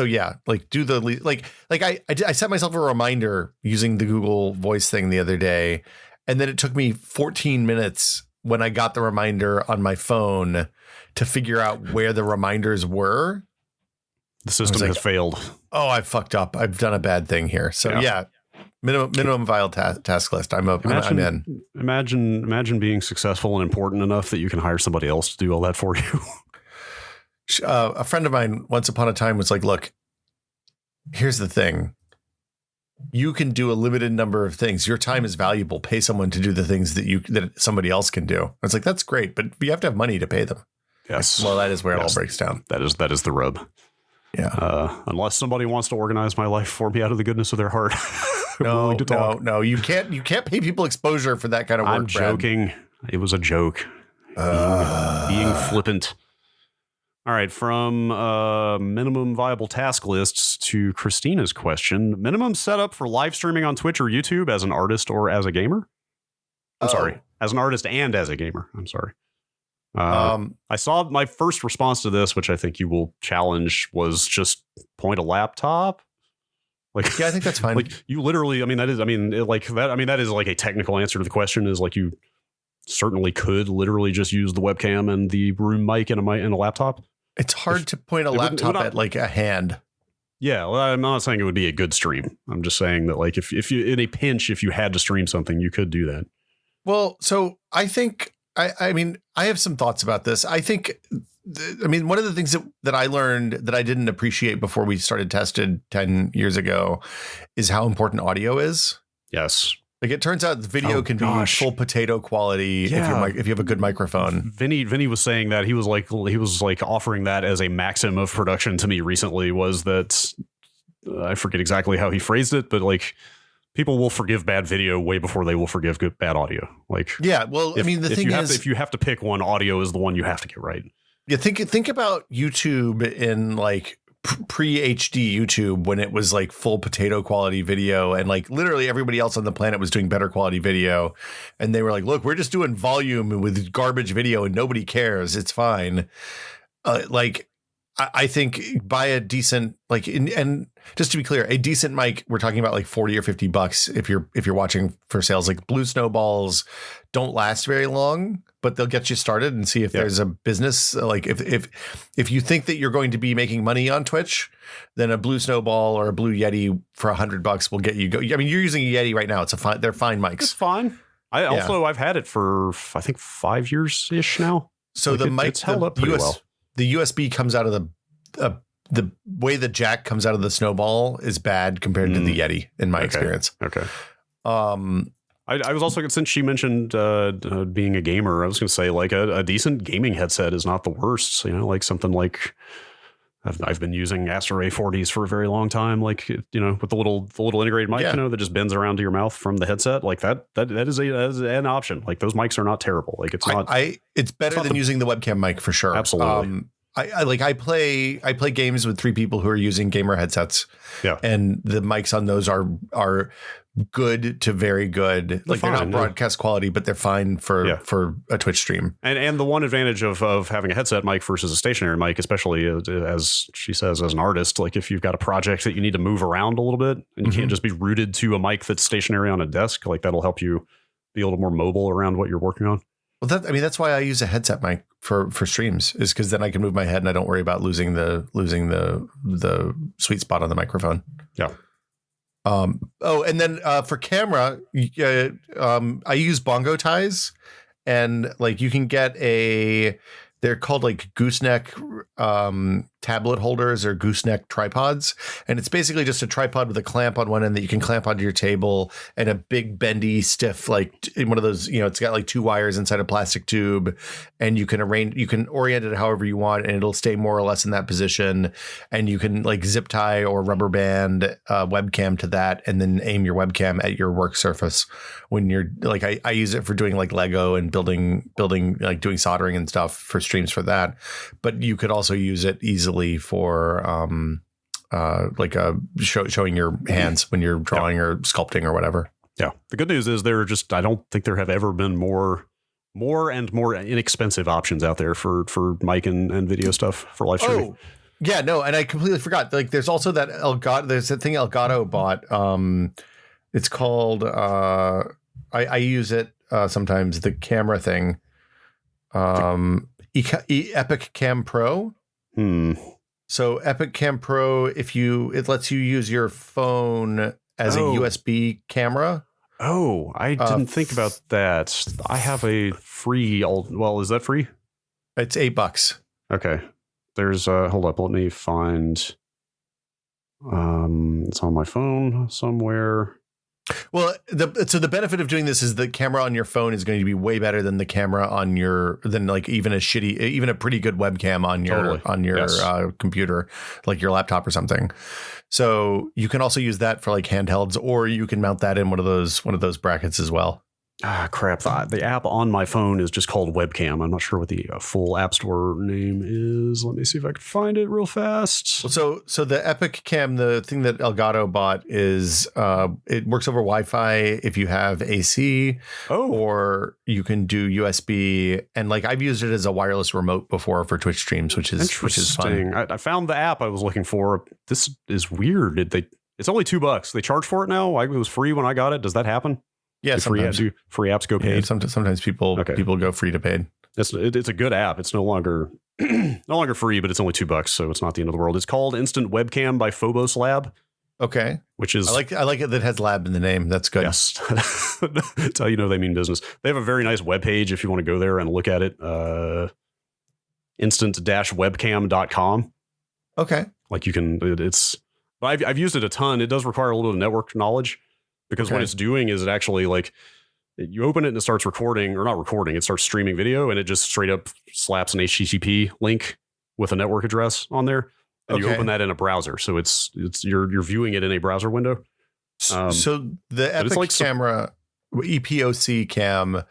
yeah, like do the like I set myself a reminder using the Google Voice thing the other day, and then it took me 14 minutes when I got the reminder on my phone to figure out where the reminders were. The system has failed. Oh, I fucked up. I've done a bad thing here. So yeah, minimum viable task list. I'm in. Imagine being successful and important enough that you can hire somebody else to do all that for you. A friend of mine once upon a time was like, look, here's the thing. You can do a limited number of things. Your time is valuable. Pay someone to do the things that somebody else can do. I was like, that's great, but you have to have money to pay them. Yes. Well, that is where it all breaks down. That is the rub. Yeah. Unless somebody wants to organize my life for me out of the goodness of their heart. No. You can't pay people exposure for that kind of work. I'm joking. Brad. It was a joke. Being flippant. All right, from minimum viable task lists to Christina's question. Minimum setup for live streaming on Twitch or YouTube as an artist or as a gamer? I'm sorry. As an artist and as a gamer. I'm sorry. I saw my first response to this, which I think you will challenge, was just point a laptop. Like, yeah, I think that's fine. Like you literally, that is like a technical answer to the question, is like you certainly could literally just use the webcam and the room mic and a laptop. It's hard to point a laptop at like a hand. Yeah, well, I'm not saying it would be a good stream. I'm just saying that like if you in a pinch, if you had to stream something, you could do that. Well, so I think I have some thoughts about this. I think one of the things that I learned that I didn't appreciate before we started tested 10 years ago is how important audio is. Yes. Like it turns out the video can be full potato quality if you have a good microphone. Vinny was saying that he was like offering that as a maxim of production to me recently, was that I forget exactly how he phrased it, but like people will forgive bad video way before they will forgive bad audio. Like, yeah, well, the thing is, if you have to pick one, audio is the one you have to get right. Yeah, think about YouTube in like pre-HD YouTube when it was like full potato quality video and like literally everybody else on the planet was doing better quality video, and they were like, look, we're just doing volume with garbage video and nobody cares, it's fine. I think buy a decent and just to be clear, a decent mic, we're talking about like $40 or $50 if you're watching for sales. Like Blue Snowballs don't last very long, but they'll get you started and see if there's a business. Like if you think that you're going to be making money on Twitch, then a Blue Snowball or a Blue Yeti for $100 will get you go. I mean, you're using a Yeti right now. They're fine mics. It's fine. I've had it for I think 5 years ish now. So like the mic, it's held up pretty well. The USB comes out of the way the jack comes out of the Snowball is bad compared to the Yeti in my experience. Okay. I was also, since she mentioned being a gamer, I was going to say like a decent gaming headset is not the worst. You know, like something like I've been using Astro A40s for a very long time. Like, you know, with the little integrated mic, that just bends around to your mouth from the headset. Like that is an option. Like those mics are not terrible. Like it's better than using the webcam mic for sure. Absolutely. I play games with 3 people who are using gamer headsets. Yeah. And the mics on those are good to very good. They're not broadcast quality, but they're fine for a Twitch stream. And the one advantage of having a headset mic versus a stationary mic, especially as she says, as an artist, like if you've got a project that you need to move around a little bit and you can't just be rooted to a mic that's stationary on a desk, like that'll help you be a little more mobile around what you're working on. Well, that's why I use a headset mic for streams, is because then I can move my head and I don't worry about losing the sweet spot on the microphone. Yeah. And then for camera, I use bongo ties, and like you can get they're called like gooseneck tablet holders or gooseneck tripods. And it's basically just a tripod with a clamp on one end that you can clamp onto your table, and a big bendy stiff, like in one of those, it's got like 2 wires inside a plastic tube, and you can orient it however you want, and it'll stay more or less in that position. And you can like zip tie or rubber band webcam to that, and then aim your webcam at your work surface when you're like, I use it for doing like Lego and building, like doing soldering and stuff for streams for that. But you could also use it easily for showing your hands when you're drawing or sculpting or whatever. Yeah. The good news is I don't think there have ever been more and more inexpensive options out there for mic and video stuff for live streaming. Oh, yeah, no. And I completely forgot. Like there's also that there's that thing Elgato bought. It's called, I use it sometimes, the camera thing. Epic Cam Pro. So Epic Cam Pro, it lets you use your phone as a USB camera. Oh, I didn't think about that. I have a free is that free? It's $8. Okay. There's hold up, let me find it's on my phone somewhere. Well, the benefit of doing this is the camera on your phone is going to be way better than the camera than like even a pretty good webcam on your computer, like your laptop or something. So you can also use that for like handhelds, or you can mount that in one of those brackets as well. Ah, crap. The app on my phone is just called Webcam. I'm not sure what the full App Store name is. Let me see if I can find it real fast. So the Epic Cam, the thing that Elgato bought is it works over Wi-Fi if you have AC, or you can do USB. And like I've used it as a wireless remote before for Twitch streams, which is fun. I found the app I was looking for. This is weird. It's only $2. They charge for it now. It was free when I got it. Does that happen? Yeah, free apps go paid. Yeah, sometimes people go free to paid. It's a good app. It's no longer free, but it's only $2, so it's not the end of the world. It's called Instant Webcam by Phobos Lab. Okay, which is I like it that it has lab in the name. That's good. Yes, that's how you know they mean business. They have a very nice webpage if you want to go there and look at it. Instant-webcam.com. Okay, like you can. I've used it a ton. It does require a little network knowledge. Because what it's doing is it actually like you open it and it starts recording, or not recording, it starts streaming video, and it just straight up slaps an HTTP link with a network address on there, and you open that in a browser. So you're viewing it in a browser window. So the Epic camera, EPOC cam,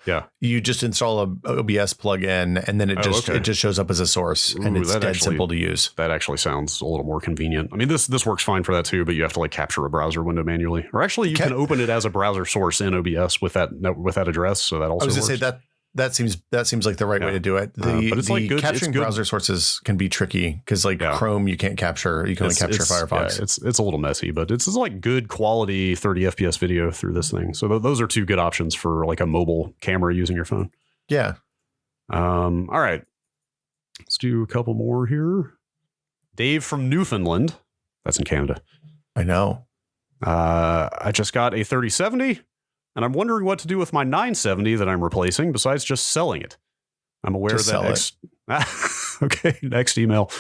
you just install a OBS plugin, and then it just shows up as a source, and it's dead simple to use. That actually sounds a little more convenient. I mean, this works fine for that too, but you have to like capture a browser window manually, or actually you can open it as a browser source in OBS with that address. So that also. I was going to say that seems like the right way to do it. But it's like good, capturing browser sources can be tricky because like Chrome you can't capture. You can only capture Firefox. Yeah, it's a little messy, but it's like good quality 30 FPS video through this thing. So those are 2 good options for like a mobile camera using your phone. Yeah. All right. Let's do a couple more here. Dave from Newfoundland. That's in Canada. I know. I just got a 3070. And I'm wondering what to do with my 970 that I'm replacing besides just selling it. I'm aware okay, next email.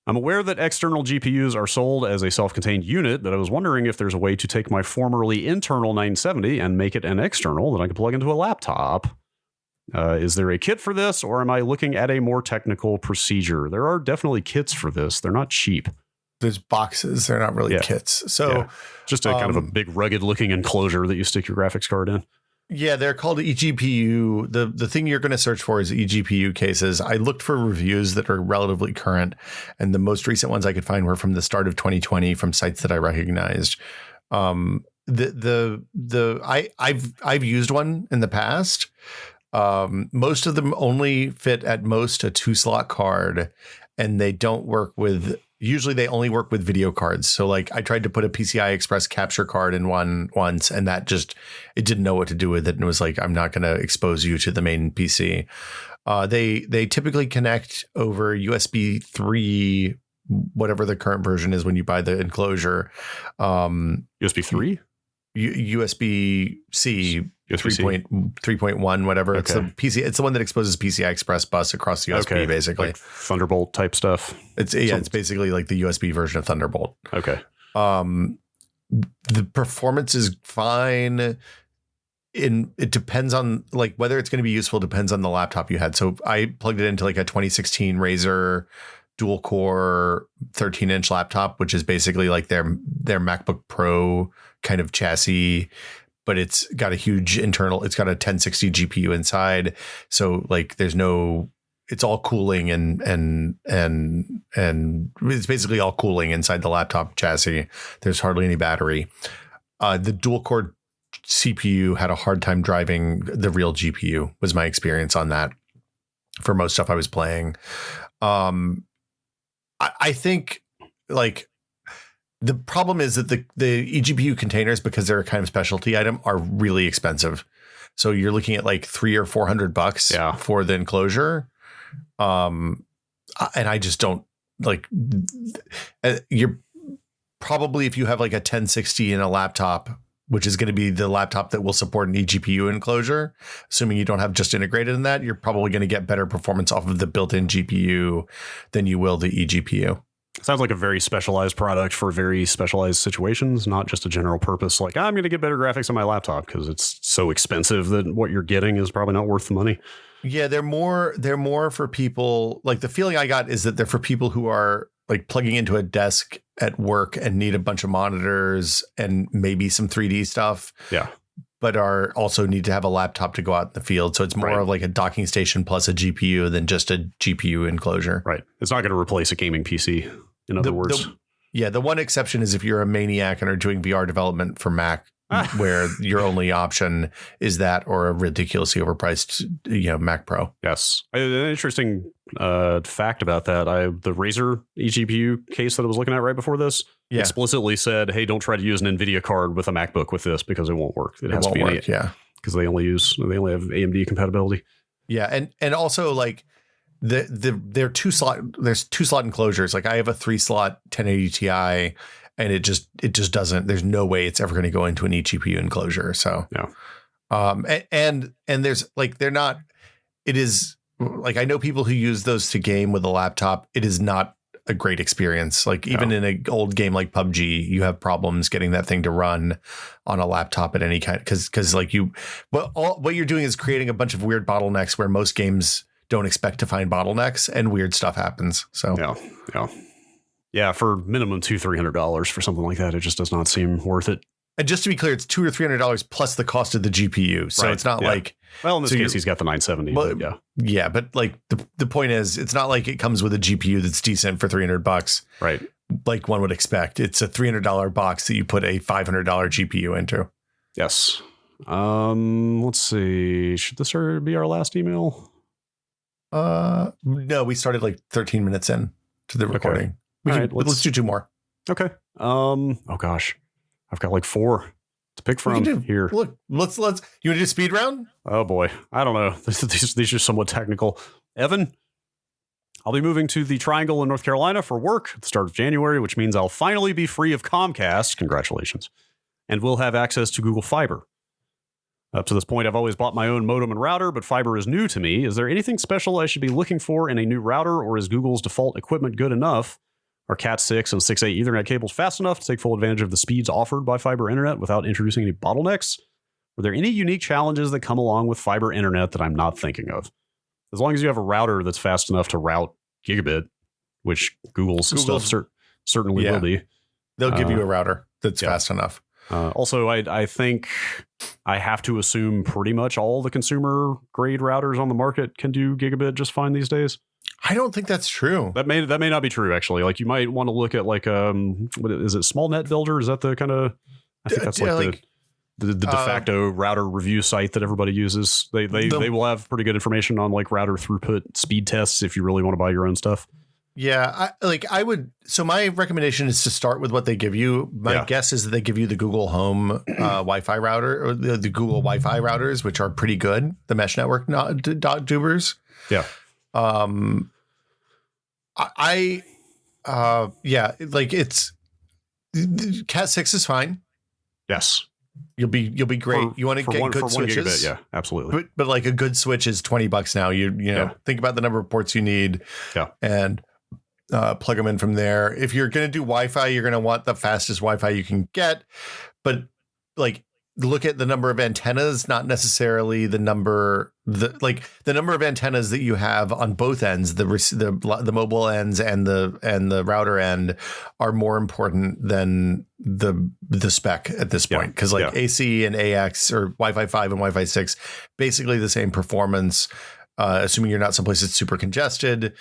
I'm aware that external GPUs are sold as a self-contained unit, but I was wondering if there's a way to take my formerly internal 970 and make it an external that I can plug into a laptop. Is there a kit for this, or am I looking at a more technical procedure? There are definitely kits for this. They're not cheap. There's boxes. They're not really kits. So just a kind of a big rugged looking enclosure that you stick your graphics card in. Yeah, they're called eGPU. The thing you're going to search for is eGPU cases. I looked for reviews that are relatively current, and the most recent ones I could find were from the start of 2020 from sites that I recognized. I've used one in the past. Most of them only fit at most a 2-slot card, and they don't work with. Usually they only work with video cards. So like I tried to put a PCI Express capture card in one once, and that it didn't know what to do with it. And it was like, I'm not going to expose you to the main PC. They typically connect over USB 3, whatever the current version is when you buy the enclosure. USB 3? USB-C 3.1, whatever. Okay. It's the PC. It's the one that exposes PCI Express bus across the USB, basically. Like Thunderbolt type stuff. It's basically like the USB version of Thunderbolt. Okay. The performance is fine. It depends on like whether it's going to be useful depends on the laptop you had. So I plugged it into like a 2016 Razer dual core 13-inch laptop, which is basically like their MacBook Pro kind of chassis, but it's got a huge internal, it's got a 1060 GPU inside. So like it's all cooling and it's basically all cooling inside the laptop chassis. There's hardly any battery. The dual core CPU had a hard time driving the real GPU was my experience on that for most stuff I was playing. I think like the problem is that the eGPU containers, because they're a kind of specialty item, are really expensive. So you're looking at like $300 or $400 for the enclosure. And I just don't like, you're probably, if you have like a 1060 in a laptop, which is going to be the laptop that will support an eGPU enclosure, assuming you don't have just integrated in that, you're probably going to get better performance off of the built-in GPU than you will the eGPU. Sounds like a very specialized product for very specialized situations, not just a general purpose. Like, I'm going to get better graphics on my laptop because it's so expensive that what you're getting is probably not worth the money. Yeah, they're more for people. Like the feeling I got is that they're for people who are like plugging into a desk at work and need a bunch of monitors and maybe some 3D stuff. Yeah. But are also need to have a laptop to go out in the field. So it's more of like a docking station plus a GPU than just a GPU enclosure. Right. It's not going to replace a gaming PC, in other words. The one exception is if you're a maniac and are doing VR development for Mac, where your only option is that or a ridiculously overpriced, Mac Pro. Yes. An interesting fact about that, the Razer eGPU case that I was looking at right before this explicitly said, hey, don't try to use an NVIDIA card with a MacBook with this because it won't work. It has to be because they only have AMD compatibility. Yeah, and also like they're there's 2-slot enclosures. Like I have a 3-slot 1080 Ti. And it just doesn't. There's no way it's ever going to go into an eGPU enclosure. So and there's like they're not. It is like I know people who use those to game with a laptop. It is not a great experience. Like even in an old game like PUBG, you have problems getting that thing to run on a laptop at any kind because like what you're doing is creating a bunch of weird bottlenecks where most games don't expect to find bottlenecks and weird stuff happens. So yeah, for minimum $200-$300 for something like that, it just does not seem worth it. And just to be clear, it's $200 or $300 plus the cost of the GPU. So it's not like, well, in this case, he's got the 970. Well, but but like the point is, it's not like it comes with a GPU that's decent for $300, right? Like one would expect. It's a $300 box that you put a $500 GPU into. Yes. Let's see. Should this be our last email? No, we started like 13 minutes in to the recording. Okay. Let's do 2 more. Okay. Oh gosh, I've got like 4 to pick from here. Look, let's. You want to do speed round? Oh boy, I don't know. These are somewhat technical. Evan, I'll be moving to the Triangle in North Carolina for work at the start of January, which means I'll finally be free of Comcast. Congratulations, and will have access to Google Fiber. Up to this point, I've always bought my own modem and router, but fiber is new to me. Is there anything special I should be looking for in a new router, or is Google's default equipment good enough? Are Cat 6 and 6A Ethernet cables fast enough to take full advantage of the speeds offered by fiber internet without introducing any bottlenecks? Are there any unique challenges that come along with fiber internet that I'm not thinking of? As long as you have a router that's fast enough to route gigabit, which Google's stuff certainly will be. They'll give you a router that's fast enough. Also, I think I have to assume pretty much all the consumer grade routers on the market can do gigabit just fine these days. I don't think that's true. That may not be true, actually. Like, you might want to look at like what is it, Small Net Builder? Is that the kind of, I think that's like the de facto router review site that everybody uses. They will have pretty good information on like router throughput speed tests if you really want to buy your own stuff. Yeah, I would. So my recommendation is to start with what they give you. My guess is that they give you the Google Home Wi-Fi router, or the Google Wi-Fi routers, which are pretty good. The mesh network dubers. Yeah. Like it's Cat 6 is fine. Yes. You'll be great. You want to get good switches? 1 gigabit, yeah, absolutely. But like a good switch is $20 now. You know, think about the number of ports you need. Yeah. And plug them in from there. If you're going to do Wi-Fi, you're going to want the fastest Wi-Fi you can get. But like, look at the number of antennas, not necessarily the number of antennas that you have on both ends. The mobile ends and the router end are more important than the spec at this point, because AC and AX, or Wi-Fi 5 and Wi-Fi 6, basically the same performance. Assuming you're not someplace that's super congested.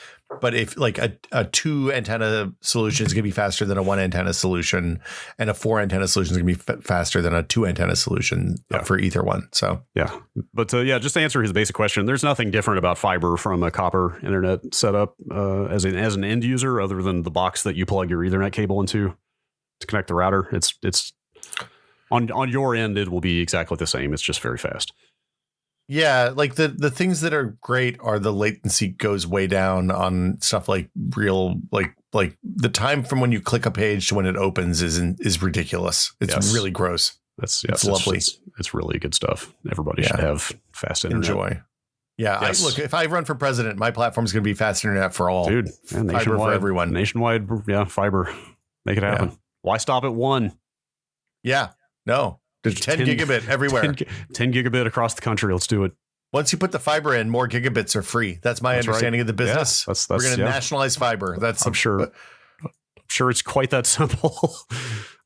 But if like a 2 antenna solution is going to be faster than a 1 antenna solution, and a 4 antenna solution is going to be faster than a 2 antenna solution for either one. So, but just to answer his basic question, there's nothing different about fiber from a copper internet setup as an end user, other than the box that you plug your Ethernet cable into to connect the router. It's on your end, it will be exactly the same. It's just very fast. Yeah, like the things that are great are the latency goes way down on stuff like like the time from when you click a page to when it opens is ridiculous. It's really gross. It's lovely. It's really good stuff. Everybody should have fast internet. Enjoy. Yeah, yes. Look, if I run for president, my platform is going to be fast internet for all. Dude, fiber for everyone. Nationwide, fiber. Make it happen. Yeah. Why stop at 1? Yeah, no. There's 10 gigabit everywhere. 10 gigabit across the country. Let's do it. Once you put the fiber in, more gigabits are free. That's my understanding of the business. Yeah, we're going to nationalize fiber. I'm sure it's quite that simple.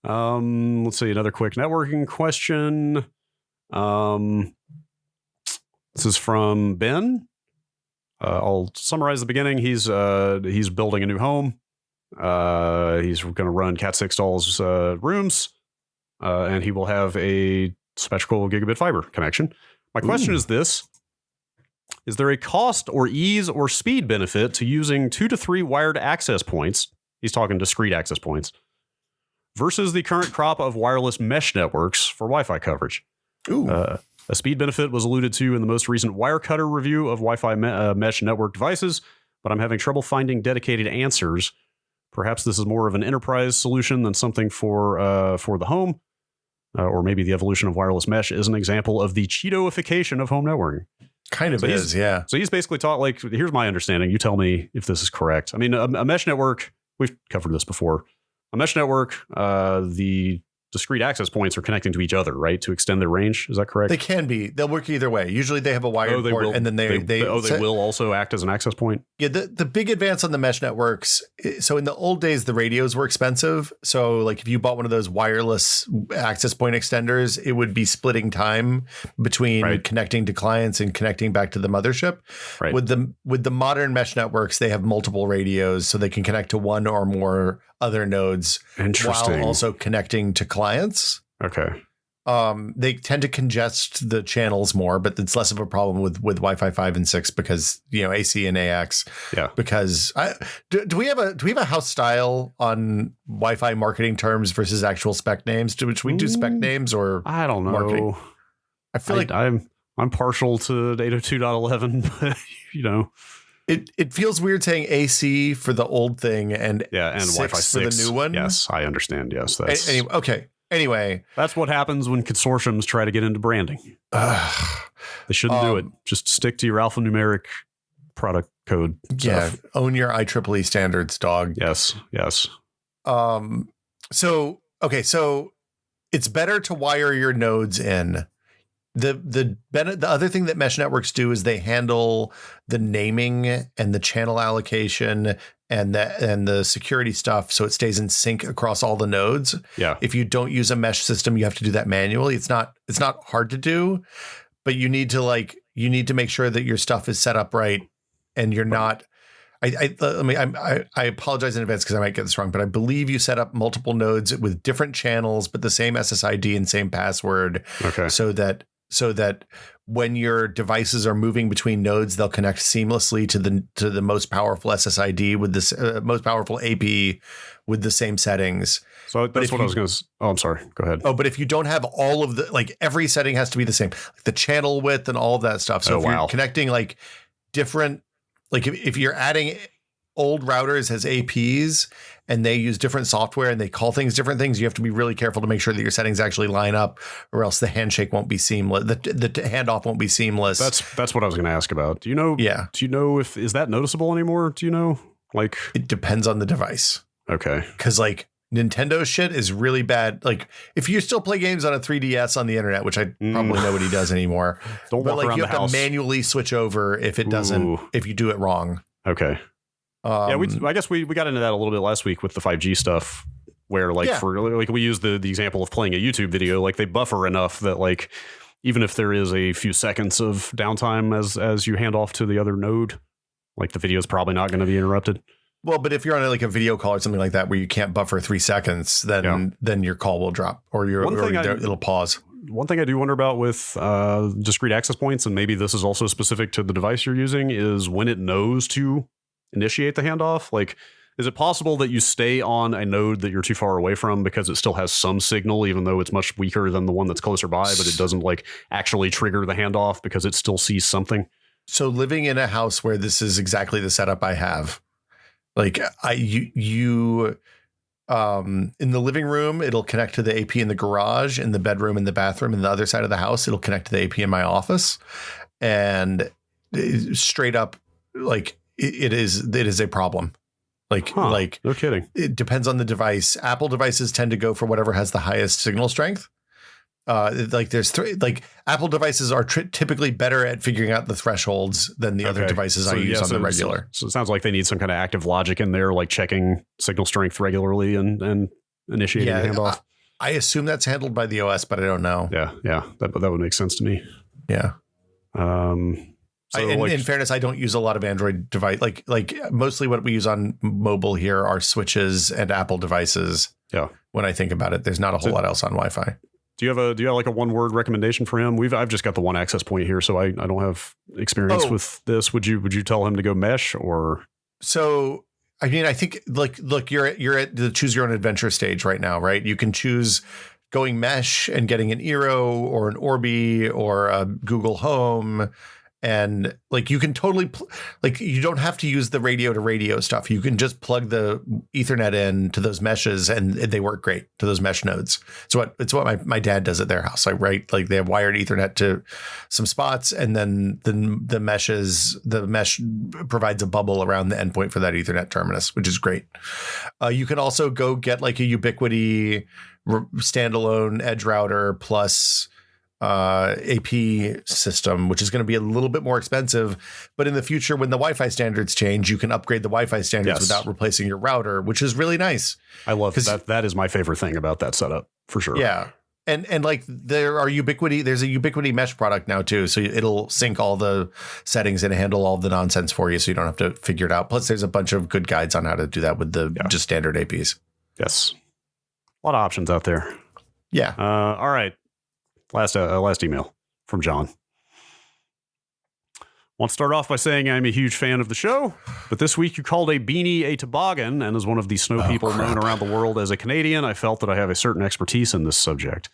Let's see, another quick networking question. This is from Ben. I'll summarize the beginning. He's building a new home. He's going to run Cat 6 to all his rooms. And he will have a symmetrical gigabit fiber connection. My question is this: is there a cost or ease or speed benefit to using 2 to 3 wired access points? He's talking discrete access points versus the current crop of wireless mesh networks for Wi-Fi coverage. A speed benefit was alluded to in the most recent Wirecutter review of Wi-Fi mesh network devices, but I'm having trouble finding dedicated answers. Perhaps this is more of an enterprise solution than something for the home. Or maybe the evolution of wireless mesh is an example of the Cheetoification of home networking. Kind of is, yeah. So he's basically taught, like, here's my understanding. You tell me if this is correct. I mean, a mesh network, we've covered this before. A mesh network, the discrete access points are connecting to each other, right, to extend their range. Is that correct? They can be. They'll work either way. Usually they have a wired port, and then they will also act as an access point. Yeah, the big advance on the mesh networks. So in the old days, the radios were expensive. So like if you bought one of those wireless access point extenders, it would be splitting time between connecting to clients and connecting back to the mothership. Right. With the modern mesh networks, they have multiple radios, so they can connect to one or more other nodes while also connecting to clients. Okay. They tend to congest the channels more, but it's less of a problem with Wi-Fi 5 and 6 because, AC and AX. Yeah. Because do we have a house style on Wi-Fi marketing terms versus actual spec names? Should we do spec names or I don't know. Marketing? I feel like I'm partial to 802.11, but It feels weird saying AC for the old thing and Wi-Fi 6 for the new one. Yes, I understand. Yes, that's okay. Anyway, that's what happens when consortiums try to get into branding. They shouldn't do it. Just stick to your alphanumeric product code stuff. Yeah, own your IEEE standards, dog. Yes. So it's better to wire your nodes in. The other thing that mesh networks do is they handle the naming and the channel allocation and the security stuff, so it stays in sync across all the nodes. Yeah. If you don't use a mesh system, you have to do that manually. It's not hard to do, but you need to make sure that your stuff is set up right, and you're not. I apologize in advance because I might get this wrong, but I believe you set up multiple nodes with different channels, but the same SSID and same password. Okay. So that when your devices are moving between nodes, they'll connect seamlessly to the most powerful SSID with this most powerful AP with the same settings. So that's what I was going to. Oh, I'm sorry. Go ahead. Oh, but if you don't have all of the, like, every setting has to be the same, like the channel width and all of that stuff. So if you're connecting like different, like if you're adding old routers as APs and they use different software and they call things different things, you have to be really careful to make sure that your settings actually line up, or else the handshake won't be seamless. The handoff won't be seamless. That's what I was going to ask about. Do you know? Yeah. Do you know is that noticeable anymore? Do you know? Like, it depends on the device. Okay. Because like Nintendo shit is really bad. Like if you still play games on a 3DS on the internet, which I probably nobody does anymore, don't but walk around you the have house. to manually switch over if it doesn't, if you do it wrong. Okay. Yeah, I guess we got into that a little bit last week with the 5G stuff, where we use the example of playing a YouTube video, like they buffer enough that like even if there is a few seconds of downtime as you hand off to the other node, like the video is probably not going to be interrupted. Well, but if you're on like a video call or something like that where you can't buffer 3 seconds, then your call will drop or it'll pause. One thing I do wonder about with discrete access points, and maybe this is also specific to the device you're using, is when it knows to initiate the handoff. Like, is it possible that you stay on a node that you're too far away from because it still has some signal, even though it's much weaker than the one that's closer by, but it doesn't like actually trigger the handoff because it still sees something? So living in a house where this is exactly the setup I have, like in the living room, it'll connect to the AP in the garage, in the bedroom, in the bathroom, in the other side of the house, it'll connect to the AP in my office, and straight up, like, it is a problem. Like no kidding. It depends on the device. Apple devices tend to go for whatever has the highest signal strength. Apple devices are typically better at figuring out the thresholds than the other devices I use on the regular. So it sounds like they need some kind of active logic in there, like checking signal strength regularly and initiating the handoff. I assume that's handled by the OS, but I don't know. Yeah, that would make sense to me. Yeah. In fairness, I don't use a lot of Android device. Like mostly what we use on mobile here are switches and Apple devices. Yeah. When I think about it, there's not a whole lot else on Wi-Fi. Do you have like a one word recommendation for him? I've just got the one access point here, so I don't have experience with this. Would you tell him to go mesh or? So I mean, I think look, you're at the choose your own adventure stage right now, right? You can choose going mesh and getting an Eero or an Orbi or a Google Home. And like you can totally you don't have to use the radio to radio stuff. You can just plug the Ethernet in to those meshes and they work great to those mesh nodes. It's what my dad does at their house. Like they have wired Ethernet to some spots, and then the mesh provides a bubble around the endpoint for that Ethernet terminus, which is great. You can also go get like a Ubiquiti standalone edge router plus AP system, which is going to be a little bit more expensive, but in the future, when the Wi-Fi standards change, you can upgrade the Wi-Fi standards without replacing your router, which is really nice. I love that. That is my favorite thing about that setup for sure. Yeah. And like there's a Ubiquiti mesh product now too. So it'll sync all the settings and handle all the nonsense for you. So you don't have to figure it out. Plus there's a bunch of good guides on how to do that with the just standard APs. Yes. A lot of options out there. Yeah. All right. Last email from John. Want to start off by saying I'm a huge fan of the show, but this week you called a beanie a toboggan, and as one of the snow people known around the world as a Canadian, I felt that I have a certain expertise in this subject.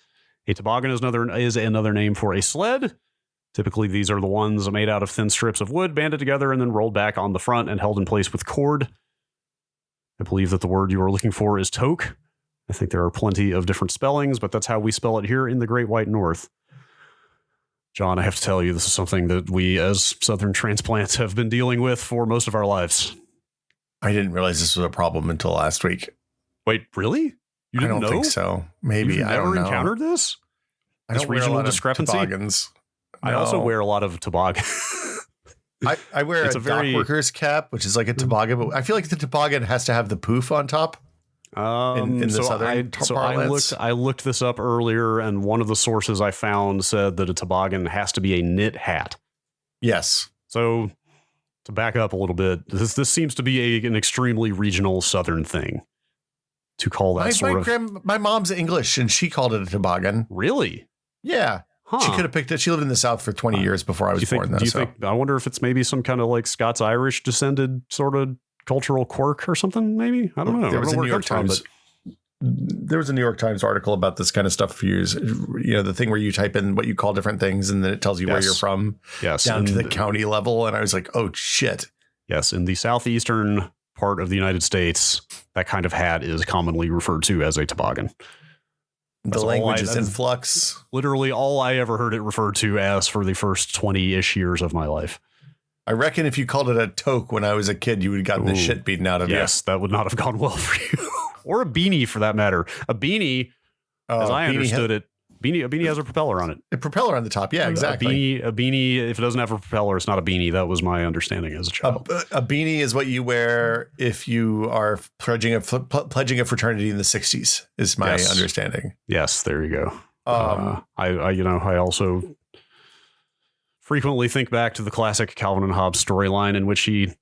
A toboggan is another name for a sled. Typically, these are the ones made out of thin strips of wood banded together and then rolled back on the front and held in place with cord. I believe that the word you are looking for is toque. I think there are plenty of different spellings, but that's how we spell it here in the Great White North. John, I have to tell you, this is something that we as Southern transplants have been dealing with for most of our lives. I didn't realize this was a problem until last week. Wait, really? You didn't know? I don't think so. Maybe. You've I don't know. never encountered this? I don't wear a lot of toboggans. I also wear a lot of toboggans. I wear a dock worker's cap, which is like a toboggan, but I feel like the toboggan has to have the poof on top. In the southern parlance. I looked this up earlier, and one of the sources I found said that a toboggan has to be a knit hat. Yes. So to back up a little bit, this seems to be an extremely regional southern thing to call that my mom's English, and she called it a toboggan. Really? Yeah. Huh. She could have picked it. She lived in the South for 20 years before I was born. Do you think? I wonder if it's maybe some kind of like Scots-Irish descended sort of cultural quirk or something. Maybe I don't know. There was a New York Times. There was a New York Times article about this kind of stuff for years. You know, the thing where you type in what you call different things, and then it tells you where you're from. Yes, down to the county level. And I was like, oh shit. Yes, in the southeastern part of the United States, that kind of hat is commonly referred to as a toboggan. The language is in flux. Literally all I ever heard it referred to as for the first 20-ish years of my life. I reckon if you called it a toque when I was a kid, you would have gotten the shit beaten out of you. Yes, that would not have gone well for you. Or a beanie, for that matter. A beanie, as I understood it, a beanie has a propeller on it. A propeller on the top, yeah, exactly. A beanie, if it doesn't have a propeller, it's not a beanie. That was my understanding as a child. A beanie is what you wear if you are pledging a fraternity in the 60s, is my understanding. Yes, there you go. I also frequently think back to the classic Calvin and Hobbes storyline in which he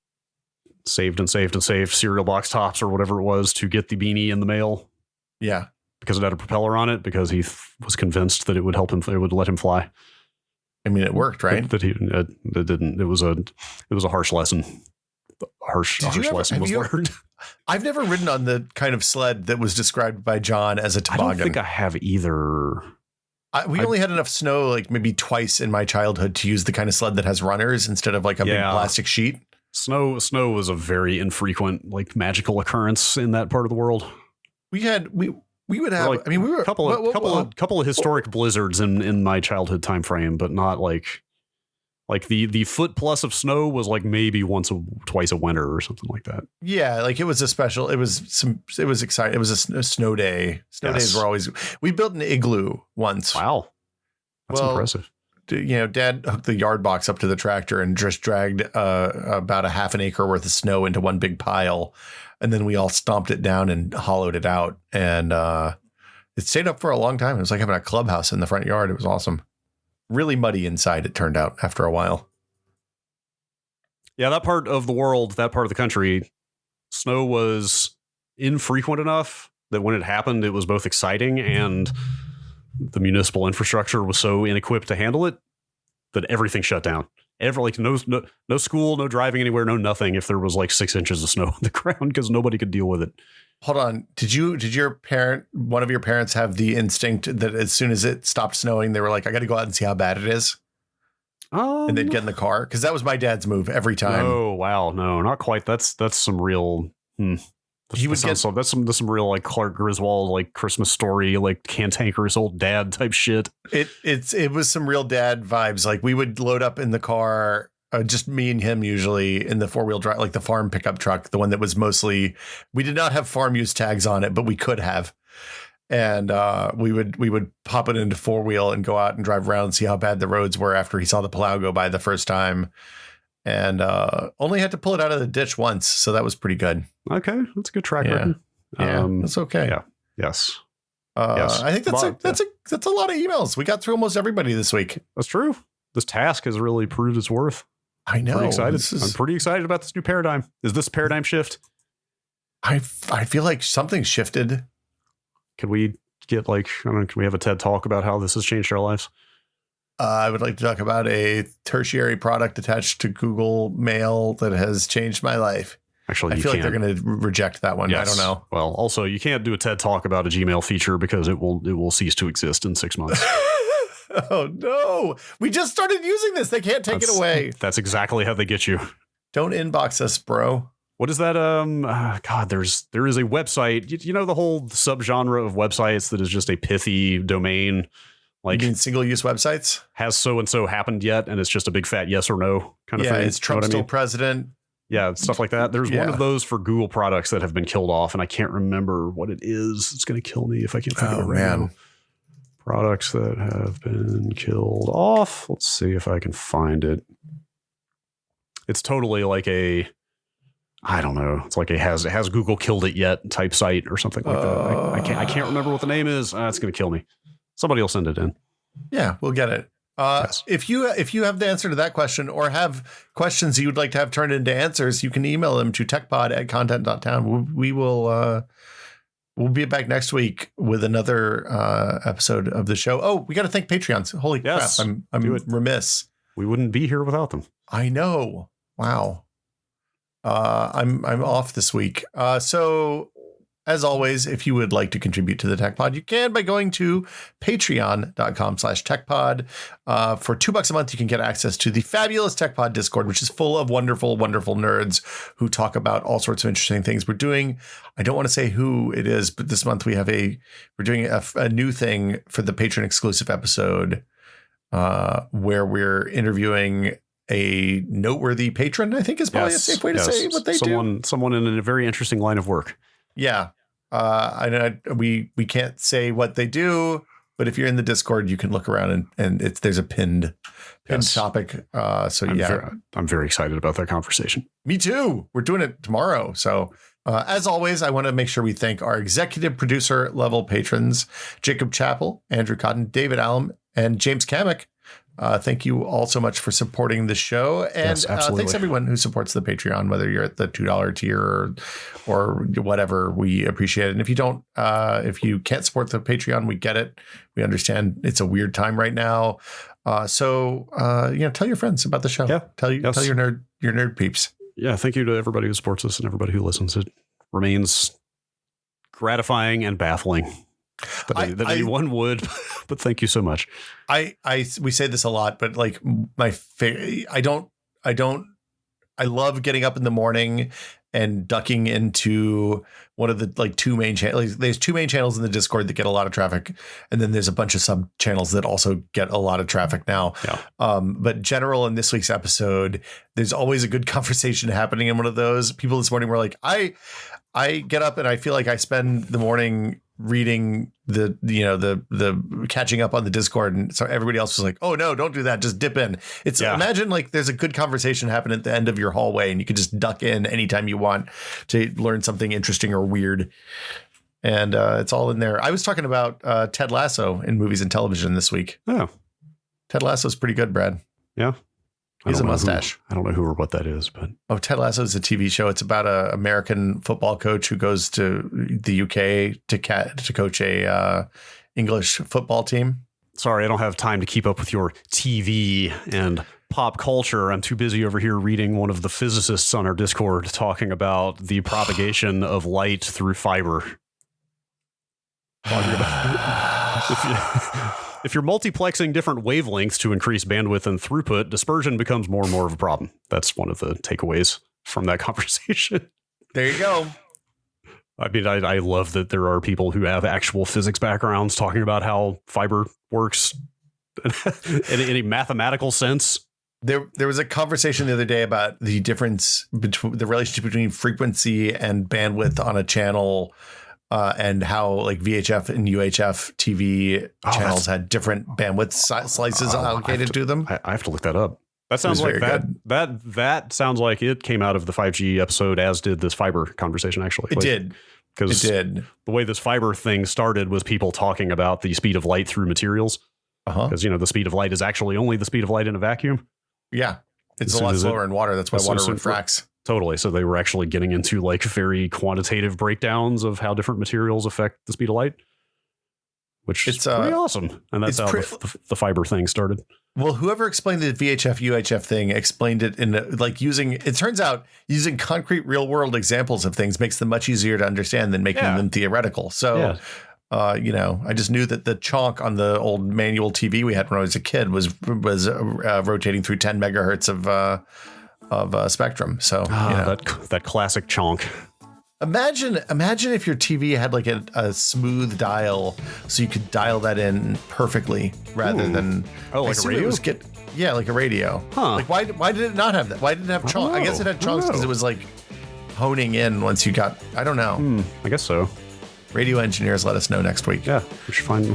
saved cereal box tops or whatever it was to get the beanie in the mail. Yeah. Because it had a propeller on it, because he was convinced that it would help him, it would let him fly. I mean, it worked, right? It didn't. It was a harsh lesson. A harsh lesson was learned. I've never ridden on the kind of sled that was described by John as a toboggan. I don't think I have either. We only had enough snow, like maybe twice in my childhood, to use the kind of sled that has runners instead of like a big plastic sheet. Snow was a very infrequent, like, magical occurrence in that part of the world. We would have, like, we were a couple of historic blizzards in my childhood time frame, but not like the foot plus of snow was like maybe twice a winter or something like that. Yeah, like it was exciting. It was a snow day. Snow days were always. We built an igloo once. Wow, that's impressive. You know, Dad hooked the yard box up to the tractor and just dragged about a half an acre worth of snow into one big pile. And then we all stomped it down and hollowed it out. And it stayed up for a long time. It was like having a clubhouse in the front yard. It was awesome. Really muddy inside, it turned out, after a while. Yeah, that part of the world, that part of the country, snow was infrequent enough that when it happened, it was both exciting, and the municipal infrastructure was so inequipped to handle it that everything shut down. No school, no driving anywhere, no nothing if there was like 6 inches of snow on the ground, because nobody could deal with it. Hold on. Did one of your parents have the instinct that as soon as it stopped snowing, they were like, I got to go out and see how bad it is? And they'd get in the car? Because that was my dad's move every time. Oh, wow. No, not quite. That's some real... That's some real like Clark Griswold, like Christmas Story, like cantankerous old dad type shit. It was some real dad vibes. Like we would load up in the car, just me and him usually, in the 4-wheel drive, like the farm pickup truck, the one that was mostly, we did not have farm use tags on it, but we could have. And we would pop it into 4-wheel and go out and drive around and see how bad the roads were after he saw the plow go by the first time. And only had to pull it out of the ditch once, so that was pretty good. Okay, that's a good track record. Yeah, that's okay. Yeah. Yes. Yes. I think that's a lot of emails. We got through almost everybody this week. That's true. This task has really proved its worth. I know. I'm pretty excited about this new paradigm. Is this a paradigm shift? I feel like something shifted. Can we get can we have a TED talk about how this has changed our lives? I would like to talk about a tertiary product attached to Google Mail that has changed my life. Actually, I feel like they're going to reject that one. Yes. I don't know. Well, also, you can't do a TED talk about a Gmail feature because it will cease to exist in 6 months. Oh, no. We just started using this. They can't take it away. That's exactly how they get you. Don't inbox us, bro. What is that? God, there is a website. You know, the whole subgenre of websites that is just a pithy domain. Like, you mean single-use websites? Has so-and-so happened yet? And it's just a big fat yes or no kind of thing. Yeah, is Trump still president? Yeah, stuff like that. There's one of those for Google products that have been killed off, and I can't remember what it is. It's going to kill me if I can't think of it right now. Products that have been killed off. Let's see if I can find it. It's totally like I don't know. It's like has Google killed it yet type site or something like that. I can't remember what the name is. It's going to kill me. Somebody will send it in. Yeah, we'll get it. Yes. If you have the answer to that question or have questions you would like to have turned into answers, you can email them to techpod@content.town. We'll be back next week with another episode of the show. Oh, we got to thank Patreons. Holy crap. I'm remiss. We wouldn't be here without them. I know. Wow. I'm off this week. So as always, if you would like to contribute to the Tech Pod, you can by going to patreon.com/techpod. For $2 a month, you can get access to the fabulous Tech Pod Discord, which is full of wonderful, wonderful nerds who talk about all sorts of interesting things we're doing. I don't want to say who it is, but this month we're doing a new thing for the patron exclusive episode where we're interviewing a noteworthy patron, I think is probably a safe way to say what they do. Someone in a very interesting line of work. Yeah. I know we can't say what they do, but if you're in the Discord, you can look around and there's a pinned topic. I'm very excited about that conversation. Me too. We're doing it tomorrow. So as always, I want to make sure we thank our executive producer level patrons, Jacob Chappell, Andrew Cotton, David Allen, and James Kamek. Thank you all so much for supporting the show. And thanks everyone who supports the Patreon, whether you're at the $2 tier or whatever, we appreciate it. And if you don't, if you can't support the Patreon, we get it. We understand it's a weird time right now. So tell your friends about the show. Yeah. Tell your nerd peeps. Yeah. Thank you to everybody who supports us and everybody who listens. It remains gratifying and baffling. That anyone would, but thank you so much. We say this a lot, but like I love getting up in the morning and ducking into one of the like two main channels. There's two main channels in the Discord that get a lot of traffic. And then there's a bunch of sub channels that also get a lot of traffic now. Yeah. But general in this week's episode, there's always a good conversation happening in one of those. People this morning were like, I get up and I feel like I spend the morning reading the catching up on the Discord, and so everybody else was like, oh no, don't do that, just dip in. Imagine like there's a good conversation happening at the end of your hallway and you could just duck in anytime you want to learn something interesting or weird, and it's all in there. I was talking about Ted Lasso in movies and television this week. Ted Lasso's pretty good, Brad. Yeah, he's a mustache. I don't know who or what that is, but Ted Lasso is a TV show. It's about an American football coach who goes to the UK to coach a English football team. Sorry, I don't have time to keep up with your TV and pop culture. I'm too busy over here reading one of the physicists on our Discord talking about the propagation of light through fiber. If you're multiplexing different wavelengths to increase bandwidth and throughput, dispersion becomes more and more of a problem. That's one of the takeaways from that conversation. There you go. I mean, I love that there are people who have actual physics backgrounds talking about how fiber works in a mathematical sense. There was a conversation the other day about the difference between the relationship between frequency and bandwidth on a channel. And how like VHF and UHF TV channels had different bandwidth slices allocated to them. I have to look that up. That sounds like that sounds like it came out of the 5G episode, as did this fiber conversation. Actually, it did. Because the way this fiber thing started was people talking about the speed of light through materials. Because the speed of light is actually only the speed of light in a vacuum. Yeah, it's a lot slower in water. That's why water refracts. Totally. So they were actually getting into like very quantitative breakdowns of how different materials affect the speed of light, which is pretty awesome. And that's how the fiber thing started. Well, whoever explained the VHF UHF thing explained it in like it turns out using concrete real world examples of things makes them much easier to understand than making them theoretical. So, I just knew that the Chonk on the old manual TV we had when I was a kid was rotating through 10 megahertz of spectrum. So that classic Chonk. Imagine if your TV had like a smooth dial, so you could dial that in perfectly rather than like a radio. Like a radio. Like why did it not have that? Why didn't it have Chonk? I guess it had chunks because it was like honing in once you got. I don't know. I guess so. Radio engineers, let us know next week. Yeah, we should find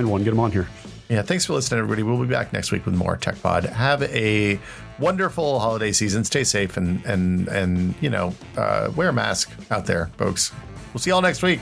one. Get them on here. Yeah, thanks for listening, everybody. We'll be back next week with more Tech Pod. Have a wonderful holiday season. Stay safe and wear a mask out there, folks. We'll see y'all next week.